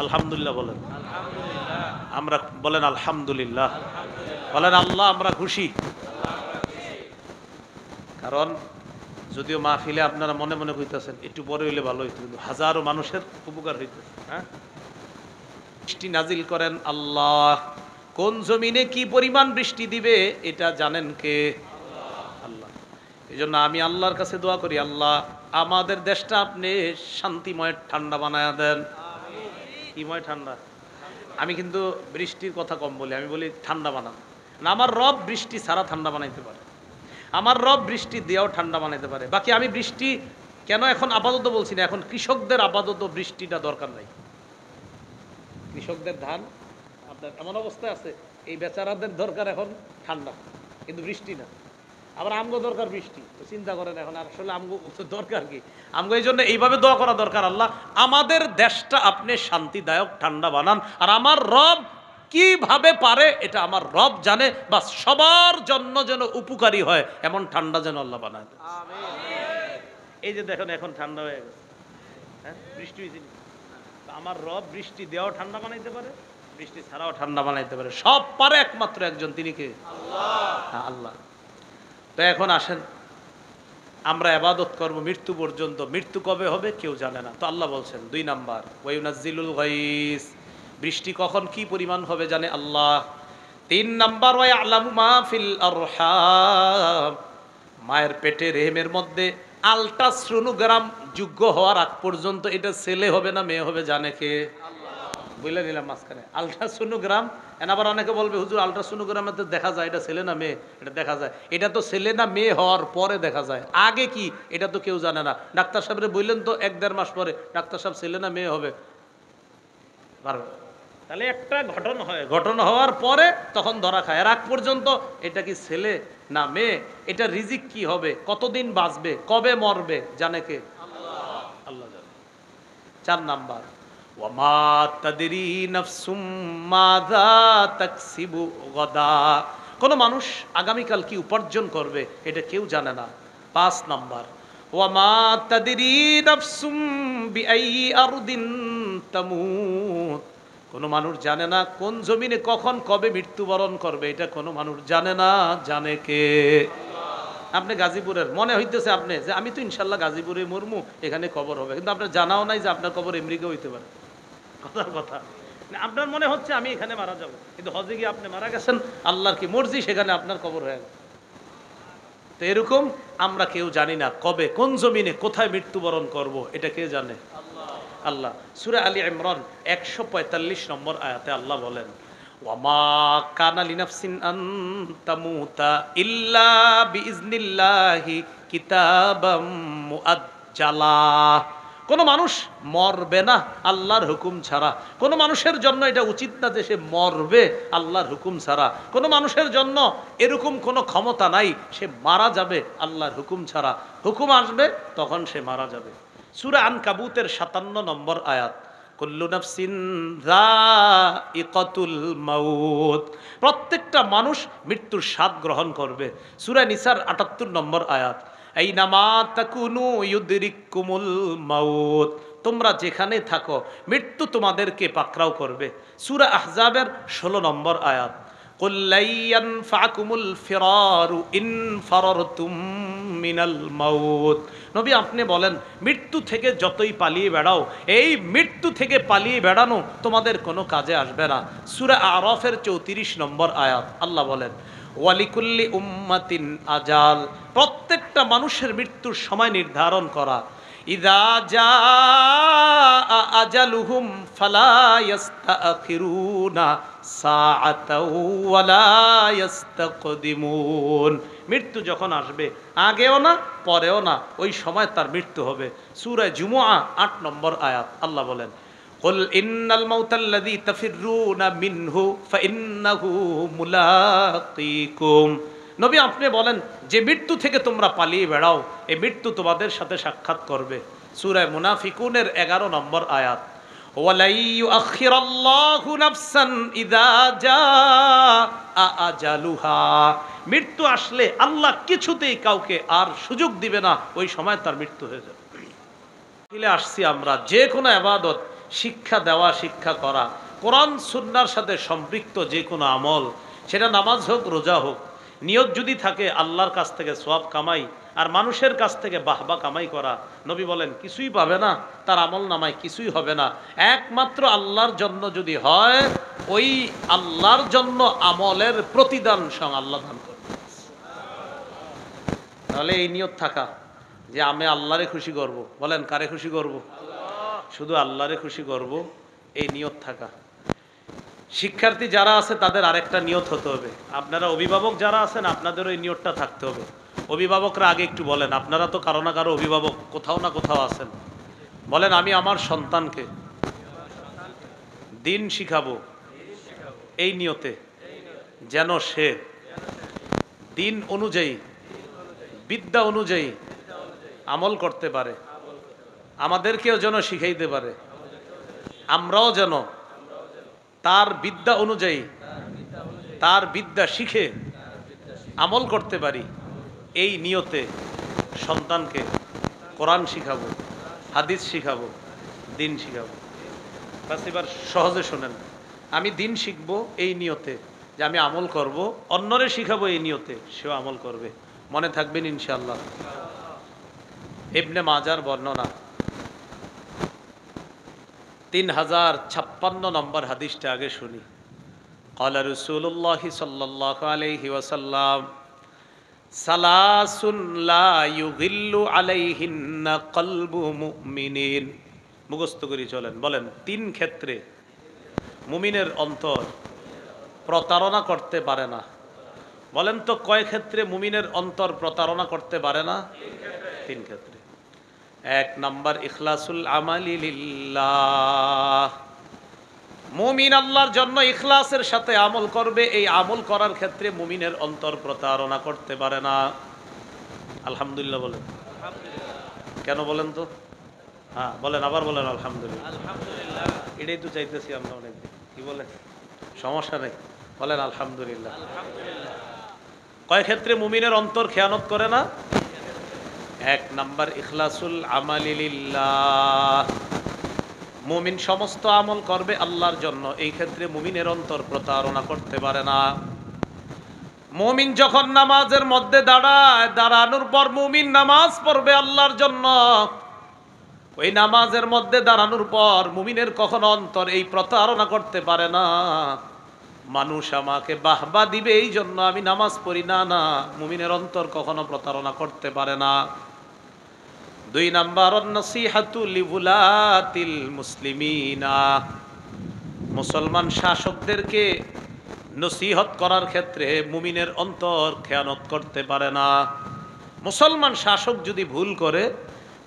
আলহামদুলিল্লাহ বলেন। আমরা বলেন আলহামদুলিল্লাহ। বলেন আল্লাহ আমরা খুশি। কারণ যদিও মাহফিলে আপনারা মনে মনে কইতেছেন একটু পরে হইলে ভালো হইতো, কিন্তু হাজারো মানুষের উপকার হইতেছে। হ্যাঁ, বৃষ্টি নাজিল করেন আল্লাহ। কোন জমিনে কি পরিমাণ বৃষ্টি দিবে এটা জানেন কে? আল্লাহ। এই জন্য আমি আল্লাহর কাছে দোয়া করি, আল্লাহ আমাদের দেশটা আপনি শান্তিময় ঠান্ডা বানায় দেন। কিময় ঠান্ডা? আমি কিন্তু বৃষ্টির কথা কম বলি, আমি বলি ঠান্ডা বানান। আমার রব বৃষ্টি ছাড়া ঠান্ডা বানাইতে পারে, আমার রব বৃষ্টি দিয়েও ঠান্ডা বানাইতে পারে। বাকি আমি বৃষ্টি কেন এখন আপাতত বলছি না, এখন কৃষকদের আপাতত বৃষ্টিটা দরকার নাই। কৃষকদের ধান আপনার এমন অবস্থায় আছে, এই বেচারাদের দরকার এখন ঠান্ডা, কিন্তু বৃষ্টি না। আবার আমগো দরকার বৃষ্টি। তো চিন্তা করেন এখন আসলে আমগো দরকার কি? আমগো এই জন্য এইভাবে দোয়া করা দরকার, আল্লাহ আমাদের দেশটা আপনি শান্তিদায়ক ঠান্ডা বানান। আর আমার রব কিভাবে পারে এটা আমার রব জানে, বা সবার জন্য যেন উপকারী হয় এমন ঠান্ডা যেন আল্লাহ বানায়। এই যে দেখেন এখন ঠান্ডা হয়ে গেছে, হ্যাঁ বৃষ্টি হয়েছে। আমার রব বৃষ্টি দেওয়াও ঠান্ডা বানাইতে পারে, বৃষ্টি ছাড়াও ঠান্ডা বানাইতে পারে, সব পারে একমাত্র একজন, তিনি কে? আল্লাহ। আল্লাহ। তো এখন আসেন আমরা ইবাদত করব মৃত্যু পর্যন্ত। মৃত্যু কবে হবে কেউ জানে না। তো আল্লাহ বলছেন 2 নাম্বার, ওয়ায়ুনাজ্জিলুল গায়স, বৃষ্টি কখন কি পরিমাণ হবে জানে আল্লাহ। 3 নাম্বার, ওয়ায়ালামু মা ফিল আরহাম, মায়ের পেটে রেহেমের মধ্যে আল্ট্রাসোনোগ্রাম যোগ্য হওয়ার আগ পর্যন্ত এটা ছেলে হবে না মেয়ে হবে জানে কে? বুঝলে নিলাম মাঝখানে আল্ট্রাসোনোগ্রাম। আবার অনেকে বলবে হুজুর আল্ট্রাসোনোগ্রামে তো দেখা যায় এটা ছেলে না মেয়ে। এটা দেখা যায়, এটা তো ছেলে না মেয়ে হওয়ার পরে দেখা যায়, আগে কি এটা তো কেউ জানে না। ডাক্তার সাহেবরে বললেন তো 1-1.5 মাস পরে ডাক্তার সাহেব ছেলে না মেয়ে হবে পারবে। তাহলে একটা ঘটনা হয়, ঘটনা হওয়ার পরে তখন ধরা খায়। আর আগ পর্যন্ত এটা কি ছেলে না মেয়ে, এটা রিজিক কি হবে, কতদিন বাঁচবে, কবে মরবে জানে কে? আল্লাহ জানে। 4 নাম্বার, ওয়ামা তাদরি নাফসুম মাযা তাকসিবু গাদা, কোন মানুষ আগামীকাল কি উপার্জন করবে এটা কেউ জানে না। 5 নাম্বার, ওয়ামা তাদরি নাফসুম বিআই আরদিন তামুত, কোন মানুষ জানে না কোন জমিনে কখন কবে মৃত্যুবরণ করবে, এটা কোন মানুষ জানে না, জানে কে? আপনি গাজীপুরের মনে হইতেছে আপনি যে আমি তো ইনশাল্লাহ গাজীপুরে মরমু, এখানে কবর হবে, কিন্তু আপনার জানাও নাই যে আপনার কবর আমেরিকা হইতে পারে। কথার কথা, আপনার মনে হচ্ছে আমি এখানে মারা যাব, কিন্তু হজে গিয়ে আপনি মারা গেছেন, আল্লাহর কি মর্জি সেখানে আপনার কবর হয়ে গেছে। তো এরকম আমরা কেউ জানি না কবে কোন জমিনে কোথায় মৃত্যুবরণ করব, এটা কে জানে? আল্লাহ। সূরা আলী ইমরান 145 নম্বর আয়াতে আল্লাহ বলেন, ওয়ামা কানা লিনাফসিন আন তামুতা ইল্লা বিইজনিল্লাহি কিতাবাম মুআজ্জালা, কোনো মানুষ মরবে না আল্লাহর হুকুম ছাড়া। কোনো মানুষের জন্য এটা উচিত না যে সে মরবে আল্লাহর হুকুম ছাড়া। কোনো মানুষের জন্য এরকম কোনো ক্ষমতা নাই সে মারা যাবে আল্লাহর হুকুম ছাড়া। হুকুম আসবে তখন সে মারা যাবে। সূরা আনকাবুতের 57 নম্বর আয়াত, কুল্লু নাফসিন যায়িকাতুল মাউত, প্রত্যেকটা মানুষ মৃত্যুর স্বাদ গ্রহণ করবে। সূরা নিসার 78 নম্বর আয়াত, আইনামা তাকুনু ইউদরিকুমুল মাউত, তোমরা যেখানে থাকো মৃত্যু তোমাদেরকে পাকড়াও করবে। সূরা আহজাবের 16 নম্বর আয়াত, কুল লা ইয়ানফাকুমুল ফিরারু ইন ফারারতুম মিনাল মাউত, নবী আপনি বলেন মৃত্যু থেকে যতই পালিয়ে বেড়াও, এই মৃত্যু থেকে পালিয়ে বেড়ানো তোমাদের কোনো কাজে আসবে না। সূরা আরাফের 34 নম্বর আয়াত আল্লাহ বলেন, ওয়ালিকুল্লি উম্মাতিন আজাল, প্রত্যেকটা মানুষের মৃত্যুর সময় নির্ধারণ করা। ইযা জাআ আজালুহুম ফালা ইস্তাখিরুনা সাআতাও ওয়ালা ইস্তাকদিমুন, মৃত্যু যখন আসবে আগেও না পরেও না, ওই সময় তার মৃত্যু হবে। সূরা জুমুআ 8 নম্বর আয়াত আল্লাহ বলেন, কুল ইন্নাল মাউতাল্লাযী তাফিররুনা মিনহু ফাইন্নাহু মুলাকীকুম, নবী আপনি বলেন যে মৃত্যু থেকে তোমরা পালিয়ে বেড়াও এই মৃত্যু তোমাদের সাথে সাক্ষাৎ করবে। সূরা মুনাফিকুনের 11 নম্বর আয়াত, ওয়ালা ইউআখিরাল্লাহু নাফসান ইযা জাআ আজালুহা, মৃত্যু আসলে আল্লাহ কিছুতেই কাউকে আর সুযোগ দিবে না, ওই সময় তার মৃত্যু হয়ে যাবে। আসছি আমরা যে কোনো ইবাদত শিক্ষা দেওয়া, শিক্ষা করা, কোরআন সুন্নাহর সাথে সম্পৃক্ত যে কোনো আমল, সেটা নামাজ হোক, রোজা হোক, নিয়ত যদি থাকে আল্লাহর কাছ থেকে সওয়াব কামাই আর মানুষের কাছ থেকে বাহবা কামাই করা, নবী বলেন কিছুই পাবে না, তার আমল নামায় কিছুই হবে না। একমাত্র আল্লাহর জন্য যদি হয়, ওই আল্লাহর জন্য আমলের প্রতিদান স্বয়ং আল্লাহ দান করবে। তাহলে এই নিয়ত থাকা যে আমি আল্লাহরে খুশি করব, বলেন কারে খুশি করব? শুধু আল্লাহরে খুশি করব, এই নিয়ত থাকা। শিক্ষার্থী যারা আছে তাদের আরেকটা নিয়ত হতে হবে। আপনারা অভিভাবক যারা আছেন আপনাদেরও এই নিয়তটা থাকতে হবে। অভিভাবকরা আগে একটু বলেন, আপনারা তো কারো না কারো অভিভাবক কোথাও না কোথাও আছেন, বলেন আমি আমার সন্তানকে দিন শিখাবো এই নিয়তে, যেন সে দিন অনুযায়ী, বিদ্যা অনুযায়ী আমল করতে পারে, আমাদেরকেও যেন শিখাইতে পারে, আমরাও যেন তার বিদ্যা অনুযায়ী, তার বিদ্যা শিখে আমল করতে পারি। এই নিয়তে সন্তানকে কোরআন শিখাবো, হাদিস শিখাবো, দিন শিখাবো। বাস এবার সহজে শোনেন, আমি দিন শিখবো এই নিয়তে যে আমি আমল করব, অন্যরে শিখাবো এই নিয়তে সেও আমল করবে। মনে থাকবেন ইনশাআল্লাহ। ইবনে মাজার বর্ণনা 3056 নম্বর হাদিসটা আগে শুনি। ক্বালা রাসূলুল্লাহ সাল্লাল্লাহু আলাইহি ওয়াসাল্লাম সালাসুন লা ইউগিল্লু আলাইহিন্না কলবু মুমিনিন। মুখস্থ করে চলেন, বলেন তিন ক্ষেত্রে মুমিনের অন্তর প্রতারণা করতে পারে না। বলেন তো কয় ক্ষেত্রে মুমিনের অন্তর প্রতারণা করতে পারে না? তিন ক্ষেত্রে। এক নাম্বার ইখলাসুল আমালি লিল্লাহ, মুমিন আল্লাহর জন্য ইখলাসের সাথে আমল করবে, এই আমল করার ক্ষেত্রে মুমিনের অন্তর প্রতারণা করতে পারে না। আলহামদুলিল্লাহ বলেন। কেন বলেন তো? হ্যাঁ বলেন, আবার বলেন আলহামদুলিল্লাহ। এটাই তো চাইতেছি আমরা অনেকদিন। কি বলেন? সমস্যা নেই, বলেন আলহামদুলিল্লাহ। কয় ক্ষেত্রে মুমিনের অন্তর খেয়ানত করে না? এক নাম্বার ইখলাসুল আমালি লিল্লাহ, মুমিন সমস্ত আমল করবে আল্লাহর জন্য, এই ক্ষেত্রে মুমিনের অন্তর প্রতারণা করতে পারে না। মুমিন যখন নামাজের মধ্যে দাঁড়ায়, দাঁড়ানোর পর মুমিন নামাজ পড়বে আল্লাহর জন্য, ওই নামাজের মধ্যে দাঁড়ানোর পর মুমিনের কখনো অন্তর এই প্রতারণা করতে পারে না মানুষ আমাকে বাহবা দিবে এই জন্য আমি নামাজ পড়ি, না না, মুমিনের অন্তর কখনো প্রতারণা করতে পারে না। দুই নাম্বার নসিহাতু লিউলাতিল মুসলিমিনা, মুসলমান শাসকদেরকে নসিহত করার ক্ষেত্রে মুমিনের অন্তর খেয়ানত করতে পারে না। মুসলমান শাসক যদি ভুল করে,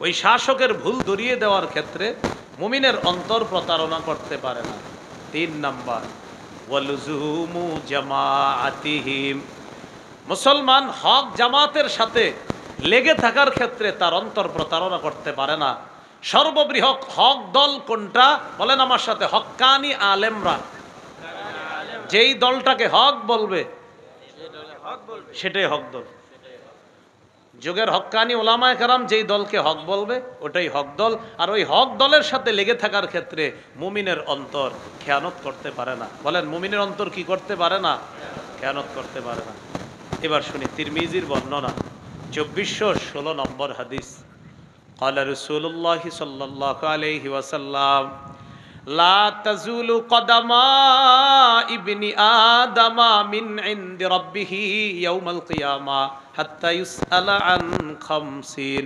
ওই শাসকের ভুল ধরিয়ে দেওয়ার ক্ষেত্রে মুমিনের অন্তর প্রতারণা করতে পারে না। তিন নাম্বার ওয়ালুজুমু জামাআতিহিম, মুসলমান হক জামাতের সাথে লেগে থাকার ক্ষেত্রে তার অন্তর প্রতারণা করতে পারে না। সর্ববৃহৎ হক দল কোনটা? বলেন আমার সাথে, হক্কানি আলেমরা। যেই দলটাকে হক বলবে সেটাই হক দল। যুগের হক্কানি ওলামায়ে কেরাম যেই দলকে হক বলবে ওটাই হক দল। আর ওই হক দলের সাথে লেগে থাকার ক্ষেত্রে মুমিনের অন্তর খেয়ানত করতে পারে না। বলেন মুমিনের অন্তর কি করতে পারে না? খেয়ানত করতে পারে না। এবার শুনি তিরমিজির বর্ণনা 2416 নম্বর হাদিস। ক্বালা রাসূলুল্লাহ সাল্লাল্লাহু আলাইহি ওয়াসাল্লাম লা তাজুলু কদামা ইবনি আদামা মিন ইনদি রাব্বিহি ইয়াউমাল কিয়ামা হাত্তা ইউসআলা আন খামসিন।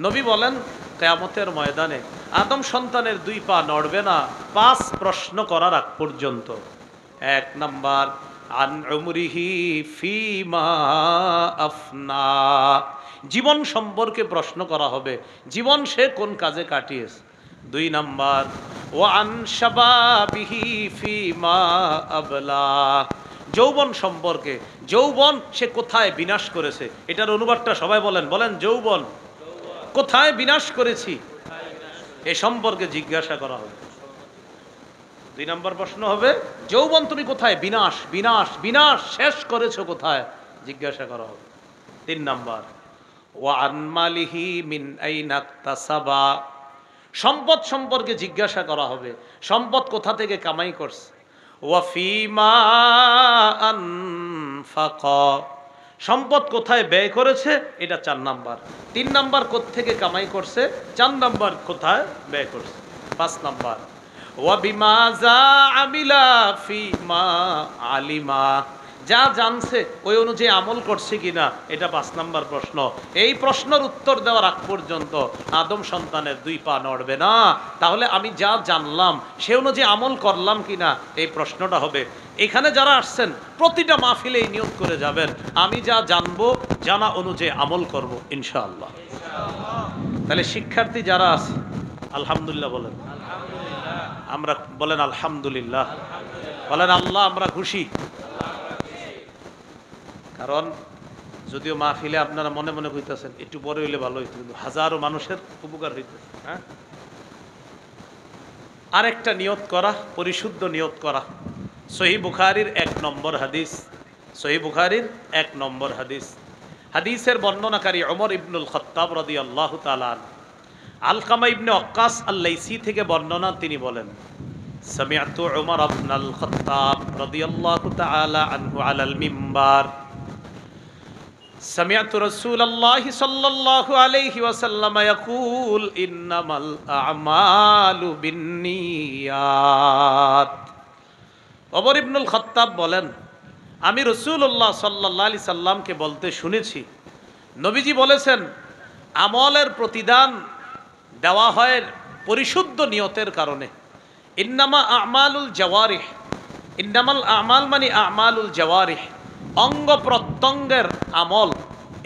নবী বলেন কিয়ামতের ময়দানে আদম সন্তানের দুই পা নড়বে না 5 প্রশ্ন করার আগ পর্যন্ত। এক নাম্বার আন উমরিহি ফিমা আফনা, জীবন সম্পর্কে প্রশ্ন করা হবে, জীবন সে কোন কাজে কাটিয়েছে। দুই নাম্বার ওয়া আন শাবাবিহি ফিমা আবলা, যৌবন সম্পর্কে, যৌবন সে কোথায় বিনাশ করেছে। এটার অনুবাদটা সবাই বলেন, বলেন যৌবন কোথায় বিনাশ করেছি এ সম্পর্কে জিজ্ঞাসা করা হবে। দুই নম্বর প্রশ্ন হবে যৌবন তুমি কোথায় বিনাশ বিনাশ বিনাশ শেষ করেছো কোথায়, জিজ্ঞাসা করা হবে। তিন নাম্বার ওয়া আন মালিহি মিন আইনা ইকতাসাবা, সম্পদ সম্পর্কে জিজ্ঞাসা করা হবে, সম্পদ কোথা থেকে কামাই করছে। ওয়াফিমা আনফাকা, সম্পদ কোথায় ব্যয় করেছে, এটা 4 নাম্বার। 3 নাম্বার কোত্থেকে কামাই করছে, 4 নাম্বার কোথায় ব্যয় করছে। 5 নাম্বার ওয়াবিমাযা আমিলা ফিমা আলিমা, যা জানছে ওই অনুযায়ী আমল করছে কিনা, এটা 5 নাম্বার প্রশ্ন। এই প্রশ্নের উত্তর দেওয়ার আগ পর্যন্ত আদম সন্তানের 2 পা নড়বে না। তাহলে আমি যা জানলাম সে অনুযায়ী আমল করলাম কিনা, এই প্রশ্নটা হবে। এখানে যারা আসছেন প্রতিটা মাহফিলে এই নিয়ত করে যাবেন, আমি যা জানবো জানা অনুযায়ী আমল করব ইনশাআল্লাহ। তাহলে শিক্ষার্থী যারা আছে আলহামদুলিল্লাহ বলেন, আমরা বলেন আলহামদুলিল্লাহ, বলেন আল্লাহ আমরা খুশি। কারণ যদিও মাহফিলে আপনারা মনে মনে কইতেছেন একটু বড় হইলে ভালো হইতো, কিন্তু হাজারো মানুষের উপকার হইতেছে। হ্যাঁ, আরেকটা নিয়ত করা, পরিশুদ্ধ নিয়ত করা। সহিহ বুখারীর 1 নম্বর হাদিস, সহিহ বুখারীর 1 নম্বর হাদিস। হাদিসের বর্ণনাকারী ওমর ইবনুল খাত্তাব রাদিয়াল্লাহু তাআলা আনহু। আলকামা ইবনে ওয়াক্কাস আল-লাইসি থেকে বর্ণনা, তিনি বলেন সামিআতু ওমর ইবনুল খাত্তাব রাদিয়াল্লাহু তাআলা আনহু আলাল মিম্বার سمعت رسول الله صلى الله عليه وسلم يقول إنما الأعمال بالنيات। ওমর ইবনুল খাত্তাব বলেন, আমি রাসূলুল্লাহ সাল্লাল্লাহু আলাইহি সাল্লামকে বলতে শুনেছি, নবীজি বলেছেন আমলের প্রতিদান দেওয়া হয় পরিশুদ্ধ নিয়তের কারণে। ইন্নামা আমালুল জাওয়ারিহ, ইন্নামাল আমাল মানে আমালুল জাওয়ারিহ, অঙ্গ প্রত্যঙ্গের আমল,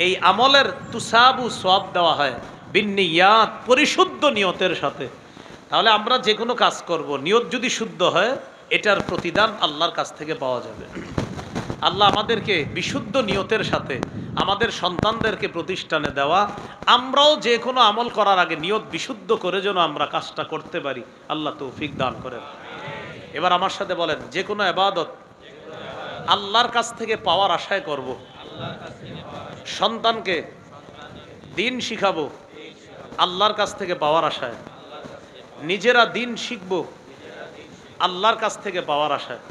এই আমলের তুসাবু সওয়াব দেওয়া হয় বিন্নিয়াত, পরিশুদ্ধ নিয়তের সাথে। তাহলে আমরা যে কোনো কাজ করব, নিয়ত যদি শুদ্ধ হয় এটার প্রতিদান আল্লাহর কাছ থেকে পাওয়া যাবে। আল্লাহ আমাদেরকে বিশুদ্ধ নিয়তের সাথে আমাদের সন্তানদেরকে প্রতিষ্ঠানে দেওয়া, আমরাও যে কোনো আমল করার আগে নিয়ত বিশুদ্ধ করে যেন আমরা কাজটা করতে পারি, আল্লাহ তৌফিক দান করেন। এবার আমার সাথে বলেন, যে কোনো ইবাদত আল্লাহর কাছ থেকে পাওয়ার আশায় করব। সন্তানকে দিন শিখাবো আল্লাহর কাছ থেকে পাওয়ার আশায়, নিজেরা দিন শিখব আল্লাহর কাছ থেকে পাওয়ার আশায়।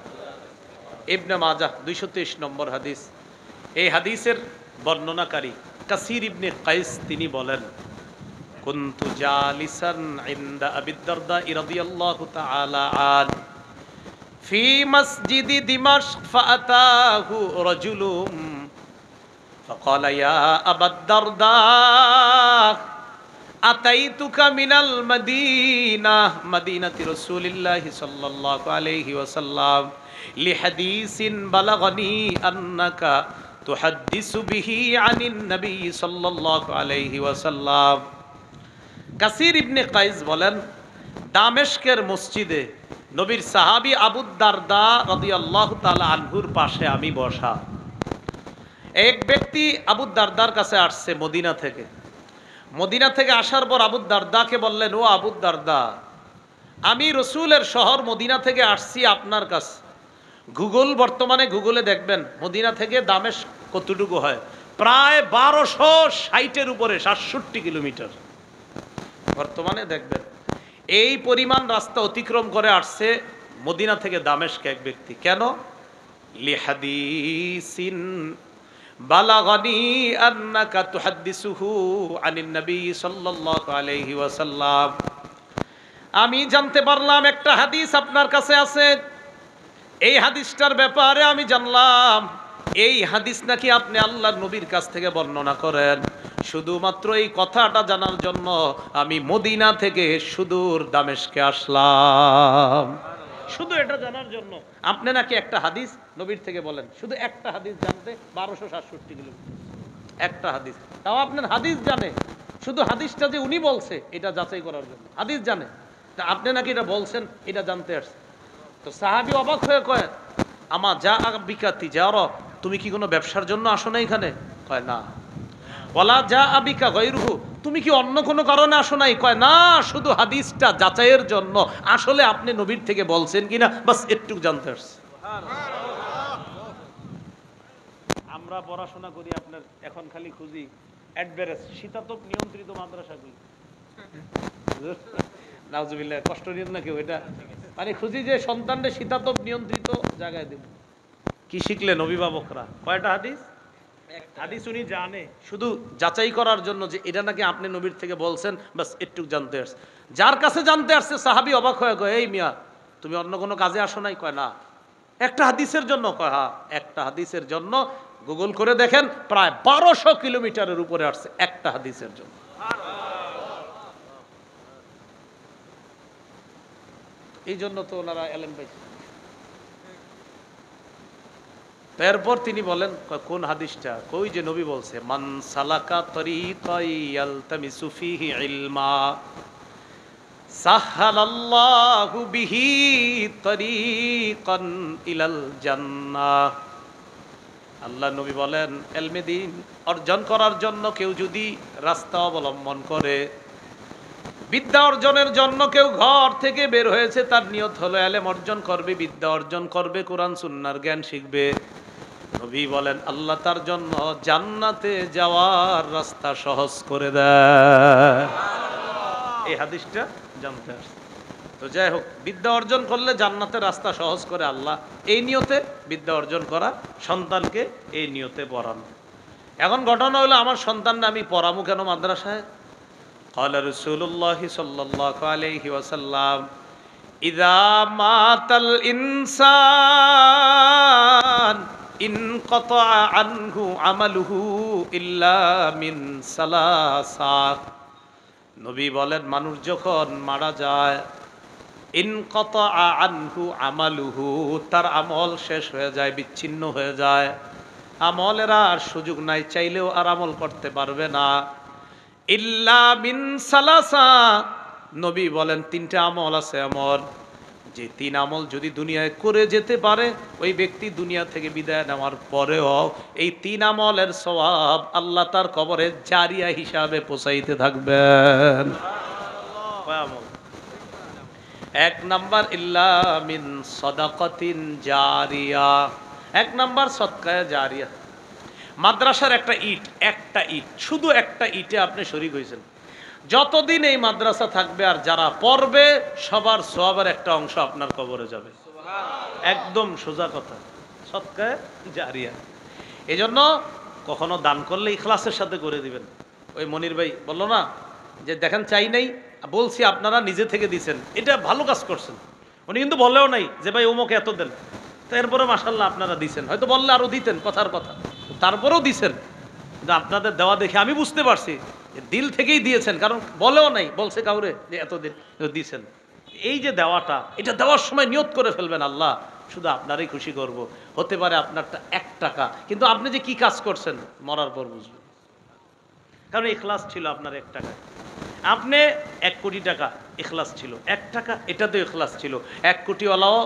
ইবনে মাজাহ 223 নম্বর হাদিস। এই হাদিসের বর্ণনাকারী কাসির ইবনে কাইস তিনি বলেন, কুনতু জালিসান ইনদা আবি দারদা রাদিয়াল্লাহু তাআলা আন في مسجد دمشق فأتاه رجل فقال يا أبا الدرداء أتيتك من المدينة مدينة رسول الله صلى الله عليه وسلم لحديث بلغني أنك تحدث به عن النبي صلى الله عليه وسلم। কাসির ইবনে কাইস বলেন, দামেস্কের মসজিদে নবীর সাহাবী আবু দারদা রাদিয়াল্লাহু তাআলা আনহুর পাশে আমি বসা। এক ব্যক্তি আবু দারদার কাছে আসছে মদিনা থেকে। মদিনা থেকে আসার পর আবু দারদাকে বললেন, ও আবু দারদা, আমি রসুলের শহর মদিনা থেকে আসছি আপনার কাছে। বর্তমানে গুগলে দেখবেন মদিনা থেকে দামেস্ক কতটুকু হয়, প্রায় 1260-এর উপরে, 67 কিলোমিটার বর্তমানে দেখবেন। এই পরিমাণ রাস্তা অতিক্রম করে আসছে মদিনা থেকে দামেস্ক এক ব্যক্তি। কেন? লিহাদিসিন বালাগানি আন্নাকা তুহাদ্দিসুহু আনিন নবী সাল্লাল্লাহু আলাইহি ওয়াসাল্লাম, আমি জানতে পারলাম একটা হাদিস আপনার কাছে আছে। এই হাদিসটার ব্যাপারে আমি জানলাম এই হাদিস নাকি আপনি আল্লাহর নবীর কাছ থেকে বর্ণনা করেন। শুধুমাত্র এই কথাটা জানার জন্য আমি মদিনা থেকে সুদূর দামেস্কে আসলাম, শুধু এটা জানার জন্য। আপনি নাকি একটা হাদিস নবীর থেকে বলেন, শুধু একটা হাদিস জানতে 1267 কিলোমিটার, একটা হাদিস। তাও আপনার হাদিস জানে, শুধু হাদিসটা যে উনি বলছে এটা যাচাই করার জন্য হাদিস জানে, তা আপনি নাকি এটা বলছেন এটা জানতে আসছে। তো সাহাবী অবাক হয়ে কয়, আমা যা আবিকা তিজারা, তুমি কি কোনো ব্যবসার জন্য আসো না এখানে? কয় না। ওয়ালা যা আবিকা গায়রুহু, তুমি কি অন্য কোনো কারণে আসো নাই? কয় না, শুধু হাদিসটা যাচাইয়ের জন্য, আসলে আপনি নবীর থেকে বলছেন কিনা বাস একটু জানতে আসছে। আমরা পড়াশোনা করি আপনার, এখন খালি খুঁজি অ্যাডভারেজ শীতাতপ নিয়ন্ত্রিত মাদ্রাসাগুলি, নাউজুবিল্লাহ, কষ্ট নিন না কেউ। এটা মানে খুঁজি যে সন্তানদের শীতাতপ নিয়ন্ত্রিত জায়গায় দেব। কি শিখলেন অভিভাবকরা? কয়টা হাদিস? হাদিস উনি জানে, শুধু যাচাই করার জন্য যে এটা নাকি আপনি নবীর থেকে বলছেন, বাস একটু জানতে আসছে। যার কাছে জানতে আসছে সাহাবী অবাক হয়ে কয়, এই মিয়া তুমি অন্য কোনো কাজে আসো নাই? কয় না, একটা হাদিসের জন্য। কয় হ্যাঁ, একটা হাদিসের জন্য। গুগল করে দেখেন, প্রায় 1200 কিলোমিটারের উপরে আসছে একটা হাদিসের জন্য। এই জন্য তো ওনারা এলেম পাইছে। এরপর তিনি বলেন, কোন হাদিসটা? কই যে নবী বলছে, মান সালাকা তরিকাই ইয়ালতামিসু ফিহি ইলমা সাহালাল্লাহু বিহি তরিকান ইলাল জান্নাহ। আল্লাহ নবী বলেন, ইলমে দ্বীন অর্জন করার জন্য কেউ যদি রাস্তা অবলম্বন করে, বিদ্যা অর্জনের জন্য কেউ ঘর থেকে বের হয়েছে, তার নিয়ত হলো ইলম অর্জন করবে, বিদ্যা অর্জন করবে, কোরআন সুন্নাহর জ্ঞান শিখবে। নবী বলেন আল্লাহ তার জন্য জান্নাতে যাওয়ার রাস্তা সহজ করে দেয়। এই হাদিসটা জানতে আসছে। তো যাই হোক, বিদ্যা অর্জন করলে জান্নাতের রাস্তা সহজ করে আল্লাহ, এই নিয়তে বিদ্যা অর্জন করা, সন্তানকে এই নিয়তে পড়ানো। এখন ঘটনা হলো, আমার সন্তানরা আমি পড়ামু কেন মাদ্রাসায়? ক্বালা রাসূলুল্লাহ সাল্লাল্লাহু আলাইহি ওয়াসাল্লাম, ইযা মাতাল ইনসান ইনকাতা আনহু আমালুহু ইল্লা মিন সালাসা। নবী বলেন, মানুষ যখন মারা যায়, ইনকাতা আনহু আমালুহু, তার আমল শেষ হয়ে যায়, বিচ্ছিন্ন হয়ে যায়, আমলের আর সুযোগ নাই, চাইলেও আর আমল করতে পারবে না। ইল্লা মিন সালাসা, নবী বলেন তিনটা আমল আছে এমন, যে তিন আমল যদি দুনিয়ায় করে যেতে পারে, ওই ব্যক্তি দুনিয়া থেকে বিদায় নেওয়ার পরেও এই তিন আমলের সওয়াব আল্লাহ তার কবরে জারিয়া হিসাবে পৌঁছাইতে থাকবেন। এক নাম্বার, ইল্লা মিন সাদাকাতিন জারিয়া, এক নাম্বার সদকায়ে জারিয়া। মাদ্রাসার একটা ইট, শুধু একটা ইটে আপনি শরীক হয়েছেন, যতদিন এই মাদ্রাসা থাকবে আর যারা পড়বে সবার সওয়াবের একটা অংশ আপনার কবরে যাবে। একদম সোজা কথা, সদকায়ে জারিয়া। এজন্য কখনো দান করলে ইখলাসের সাথে করে দিবেন। ওই মনির ভাই বললো না যে দেখেন চাই নাই, বলছি আপনারা নিজে থেকে দিছেন, এটা ভালো কাজ করছেন। উনি কিন্তু বললেও নাই যে ভাই অমুকে এত দেন, তো এরপরে মাশাআল্লাহ আপনারা দিছেন, হয়তো বললে আরো দিতেন, কথার কথা, তারপরেও দিছেন। কিন্তু আপনাদের দেওয়া দেখে আমি বুঝতে পারছি দিল থেকেই দিয়েছেন, কারণ বলেও নাই, বলছে কাউরে যে এতদিন দিয়েছেন। এই যে দেওয়াটা, এটা দেওয়ার সময় নিয়ত করে ফেলবেন, আল্লাহ শুধু আপনারই খুশি করব। হতে পারে আপনারটা 1 টাকা, কিন্তু আপনি যে কি কাজ করছেন মরার পর বুঝবেন, কারণ ইখলাস ছিল আপনার 1 টাকায়। আপনি 1 কোটি টাকা, ইখলাস ছিল 1 টাকা, এটাতেও ইখলাস ছিল। 1 কোটিওয়ালাও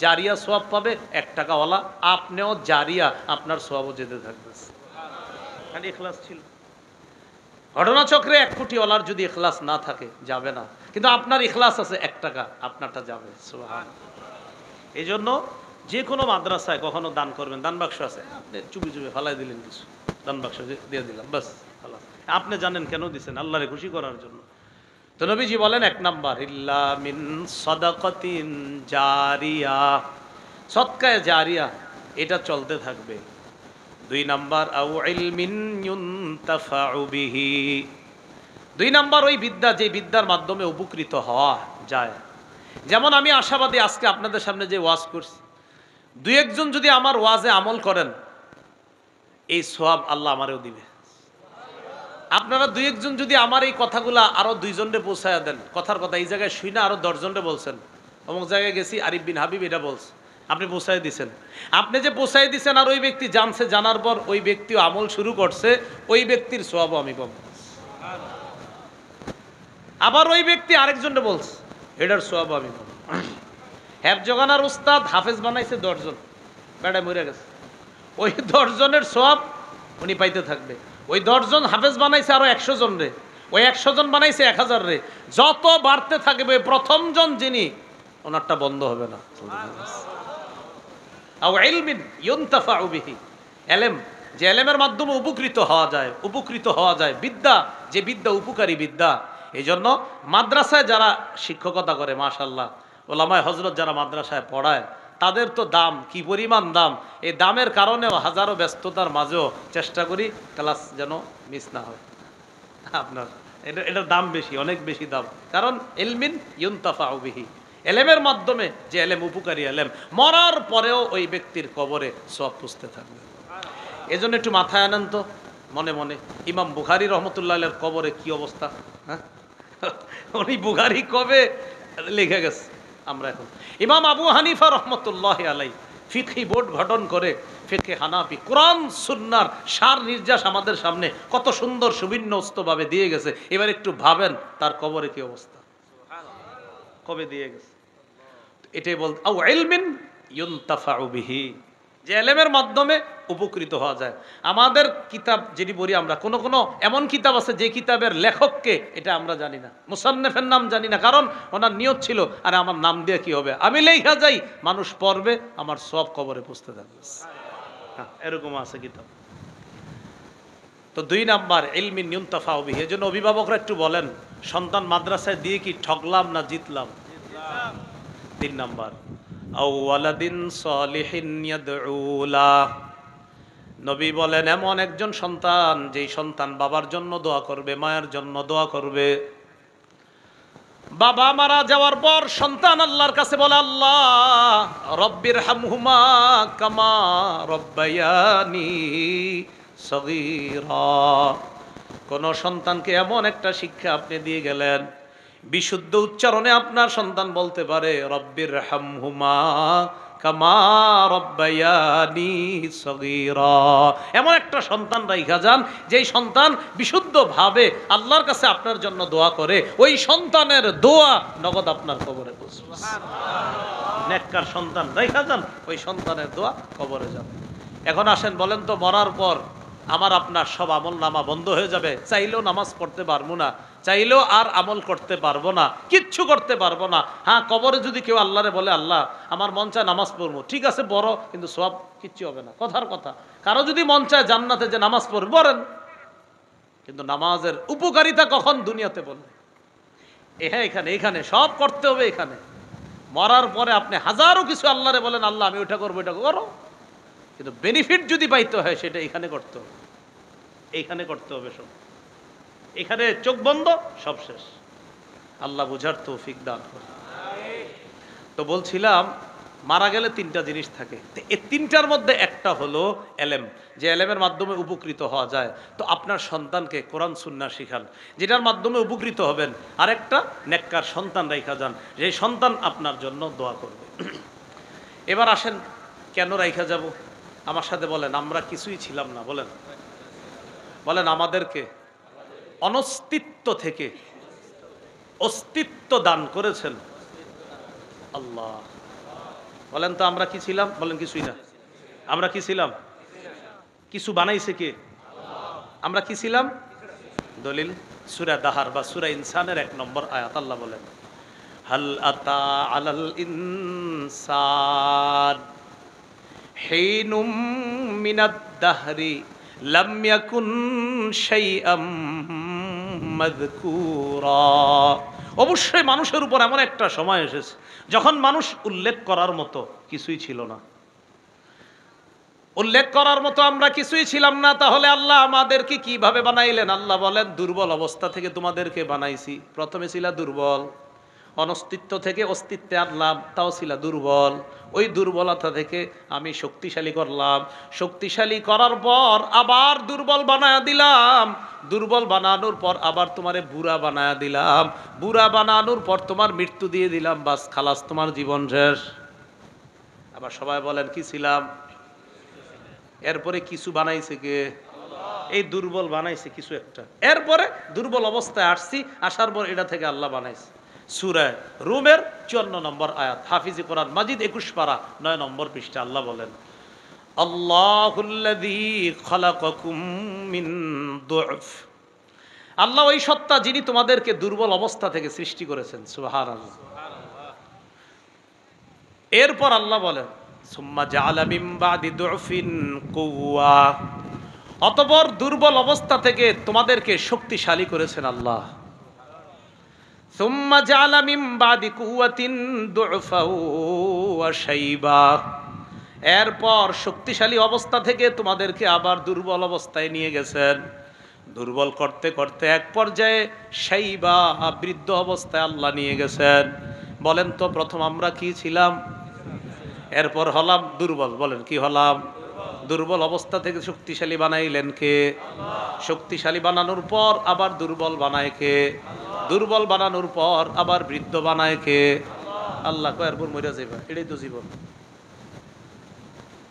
জারিয়া সওয়াব পাবে, 1 টাকাওয়ালা আপনিও জারিয়া, আপনার সওয়াবও যেতে থাকবে, কারণ ইখলাস ছিল। ঘটনাচক্রে 1 কোটিওয়ালার যদি ইখলাস না থাকে যাবে না, কিন্তু আপনার ইখলাস আছে 1 টাকা, আপনারটা যাবে। সুবহানাল্লাহ। এই জন্য যে কোনো মাদ্রাসায় কখনো দান করবেন, দান বাক্স আছে, আপনি চুপি চুপি ফালাই দিলেন, কিছু দান বাক্স দিয়ে দিলাম, বাস খালাস। আপনি জানেন কেন দিচ্ছেন, আল্লাহরে খুশি করার জন্য। তো নবীজি বলেন 1 নাম্বার, ইল্লা মিন সাদাকাতিন জারিয়া, সদকায়ে জারিয়া, এটা চলতে থাকবে। 2 নাম্বার, আউ ইলমিন ইউনতাফাউ বিহি, 2 নাম্বার ওই বিদ্যা, যে বিদ্যার মাধ্যমে উপকৃত হওয়া যায়। যেমন আমি আশাবাদী, আজকে আপনাদের সামনে যে ওয়াজ করছি, 2-1 জন যদি আমার ওয়াজে আমল করেন, এই সওয়াব আল্লাহ আমারও দিবে। আপনারা 2-1 জন যদি আমার এই কথাগুলা আরো 2 জনরে পৌঁছায়া দেন, কথার কথা এই জায়গায় শুই না আরো 10 জনরে বলছেন, অমুক জায়গায় গেছি আরিফ বিন হাবিব এটা বলছে, আপনি পৌঁছায় দিচ্ছেন। আপনি যে পৌঁছায় দিচ্ছেন আর ওই ব্যক্তি জানছে, জানার পর ওই ব্যক্তিও আমল শুরু করছে, ওই ব্যক্তির সওয়াবও আমি পাবো। আবার ওই ব্যক্তি আরেকজনরে বলছে, এটার সওয়াবও আমি পাবো। হেফজ জগানার উস্তাদ হাফেজ বানাইছে 10 জন, বেড়ায় মরে গেছে, ওই 10 জনের সওয়াব উনি পাইতে থাকবে। ওই 10 জন হাফেজ বানাইছে আরো 100 জন রে, ওই 100 জন বানাইছে 1000 রে, যত বাড়তে থাকবে প্রথম জন যিনি, ওনারটা বন্ধ হবে না। আও ইলমিন ইউনতাফাউ বিহি, ইলম, যে ইলমের মাধ্যমে উপকৃত হওয়া যায়, বিদ্যা, যে বিদ্যা উপকারী বিদ্যা, এই জন্য মাদ্রাসায় যারা শিক্ষকতা করে মাশাআল্লাহ, ওলামায়ে হযরত যারা মাদ্রাসায় পড়ায় তাদের তো দাম কি পরিমাণ দাম, এই দামের কারণেও হাজারো ব্যস্ততার মাঝেও চেষ্টা করি ক্লাস যেন মিস না হয়। আপনার এটার দাম বেশি, অনেক বেশি দাম, কারণ ইলমিন ইউনতাফাউ বিহি, এলেমের মাধ্যমে যে এলেম উপকারী এলেম, মরার পরেও ওই ব্যক্তির কবরে সওয়াব পুষতে থাকবে। এজন্য একটু মাথায় আনেন তো মনে মনে, ইমাম বুখারী রহমতুল্লাহ আলাইহির কবরে কি অবস্থা, হ্যাঁ উনি বুখারী কবে লিখে গেছে, আমরা এখন ইমাম আবু হানিফা রহমতুল্লাহ আলাইহি ফিকহি বোর্ড গঠন করে ফিকহে হানাফি কোরআন সুন্নাহর সার নির্যাস আমাদের সামনে কত সুন্দর সুবিন্যস্তভাবে দিয়ে গেছে। এবার একটু ভাবেন তার কবরে কি অবস্থা, কবে দিয়ে গেছে। এটাই বলতে আও ইলমিন ইউনতাফাউ বিহি, যে এলেমের মাধ্যমে উপকৃত হওয়া যায়। আমাদের কিতাব যেটি পড়ি আমরা, কোন কোন এমন কিতাব আছে যে কিতাবের লেখককে এটা আমরা জানি না, মুসান্নেফের নাম জানি না, কারণ ওনার নিয়ত ছিল আরে আমার নাম দিয়ে কি হবে, আমি লেখা যাই মানুষ পড়বে আমার সব কবরে পুষতে থাকবে। এরকম আছে কিতাব। তো 2 নাম্বার ইলমিন ইউনতাফাউ বিহি। এজন্য অভিভাবকরা একটু বলেন সন্তান মাদ্রাসায় দিয়ে কি ঠকলাম না জিতলাম? 3 নাম্বার আও ওয়ালাদিন সালিহিন ইয়াদউ লা, নবী বলেন এমন একজন সন্তান যেই সন্তান বাবার জন্য দোয়া করবে, মায়ের জন্য দোয়া করবে। বাবা মারা যাওয়ার পর সন্তান আল্লাহর কাছে বলে আল্লাহ রব্বির হামহুমা কামা রব্বায়ানি সগীরা। কোন সন্তানকে এমন একটা শিক্ষা আপনি দিয়ে গেলেন, বিশুদ্ধ উচ্চারণে আপনার সন্তান বলতে পারে রব্বির হামহুমা কামা রব্বায়ানি সগীরা। এমন একটা সন্তান রাইখা যান যেই সন্তান বিশুদ্ধভাবে আল্লাহর কাছে আপনার জন্য দোয়া করে, ওই সন্তানের দোয়া নগদ আপনার কবরে পৌঁছবে। নেককার সন্তান রাইখা যান, ওই সন্তানের দোয়া কবরে যাবে। এখন আসেন বলেন তো, মরার পর আমার আপনার সব আমল নামা বন্ধ হয়ে যাবে, চাইলেও নামাজ পড়তে পারবো না, চাইলেও আর আমল করতে পারবো না, কিচ্ছু করতে পারবো না। হ্যাঁ, কবরে যদি কেউ আল্লাহরে বলে আল্লাহ আমার মন চায় নামাজ পড়বো, ঠিক আছে বড়, কিন্তু সব কিচ্ছু হবে না, কথার কথা। কারো যদি মন চায় জান্নাতে যে নামাজ পড়বেন পড়েন, কিন্তু নামাজের উপকারিতা কখন দুনিয়াতে বলে? হ্যাঁ এখানে এখানে সব করতে হবে। এখানে মরার পরে আপনি হাজারো কিছু আল্লাহরে বলেন আল্লাহ আমি ওইটা করবো, এটা করো, কিন্তু বেনিফিট যদি পাইতে হয় সেটা এখানে করতে হবে, এইখানে করতে হবে সব। এখানে চোখ বন্ধ সব শেষ। আল্লাহ বুঝার তৌফিক দান করে। তো বলছিলাম মারা গেলে 3টা জিনিস থাকে, এই 3টার মধ্যে একটা হলো এলেম, যে এলেমের মাধ্যমে উপকৃত হওয়া যায়। তো আপনার সন্তানকে কোরআন সুন্নাহ শিখান, যেটার মাধ্যমে উপকৃত হবেন। আরেকটা নেককার সন্তান রাইখা যান, যে সন্তান আপনার জন্য দোয়া করবে। এবার আসেন কেন রাইখা যাব, আমার সাথে বলেন। আমরা কিছুই ছিলাম না, বলেন বলেন। আমাদেরকে অনস্তিত্ব থেকে অস্তিত্ব দান করেছেন আল্লাহ। বলেন তো আমরা কি ছিলাম? বলেন কিছুই না। আমরা কি ছিলাম? কিছু বানাইছে কে? আমরা কি ছিলাম? দলিল সূরা দাহার বা সূরা ইনসানের 1 নম্বর আয়াত আল্লাহ বলেন হাল আতা আলাল ইনসান হিনুম মিনাদ দাহরি লাম ইয়াকুন শাইআম মাযকুরা। অবশ্যই মানুষের উপর এমন একটা সময় এসেছে যখন মানুষ উল্লেখ করার মতো কিছুই ছিল না। উল্লেখ করার মতো আমরা কিছুই ছিলাম না। তাহলে আল্লাহ আমাদেরকে কিভাবে বানাইলেন? আল্লাহ বলেন দুর্বল অবস্থা থেকে তোমাদেরকে বানাইছি। প্রথমে ছিল দুর্বল, অনস্তিত্ব থেকে অস্তিত্বে আনলাম, তাও ছিল দুর্বল। ওই দুর্বলতা থেকে আমি শক্তিশালী করলাম, শক্তিশালী করার পর আবার দুর্বল বানায়া দিলাম, দুর্বল বানানোর পর আবার তোমারে বুড়া বানায়া দিলাম, বুড়া বানানোর পর তোমার মৃত্যু দিয়ে দিলাম, বাস খালাস, তোমার জীবন শেষ। আবার সবাই বলেন কি ছিলাম? এরপরে কিছু বানাইছে কে? এই দুর্বল বানাইছে কিছু একটা। এরপরে দুর্বল অবস্থায় আসছি, আসার পর এটা থেকে আল্লাহ বানাইছে। সূরা রুমের 54 নম্বর আয়াত, হাফিজি কোরআন মাজিদ 21 পারা 9 নম্বর পৃষ্ঠা আল্লাহ বলেন আল্লাহুল্লাযী খালাকাকুম মিন দু'ফ। আল্লাহ ওই সত্তা যিনি তোমাদেরকে দুর্বল অবস্থা থেকে সৃষ্টি করেছেন। সুবহানাল্লাহ। এরপর আল্লাহ বলেন সুম্মা জাআলা মিন বাদি দু'ফিন কুওয়া। অতঃপর দুর্বল অবস্থা থেকে তোমাদেরকে শক্তিশালী করেছেন আল্লাহ। সুম্মা জাআলা মিন বাদি কুওয়াতিন দুফাও ওয়া শাইবা, এরপর শক্তিশালী অবস্থা থেকে তোমাদেরকে আবার দুর্বল অবস্থায় নিয়ে গেছেন। দুর্বল করতে করতে এক পর্যায়ে শাইবা, বৃদ্ধ অবস্থায় আল্লাহ নিয়ে গেছেন। বলেন তো প্রথম আমরা কি ছিলাম? এরপর হলাম দুর্বল। বলেন কি হলাম? দুর্বল অবস্থা থেকে শক্তিশালী বানাইলেন কে? শক্তিশালী বানানোর পর আবার দুর্বল বানায় কে? দুর্বল বানানোর পর আবার বৃদ্ধ বানায় কে? আল্লাহ। এরপর মরে যাইবা, এটাই তো জীবন।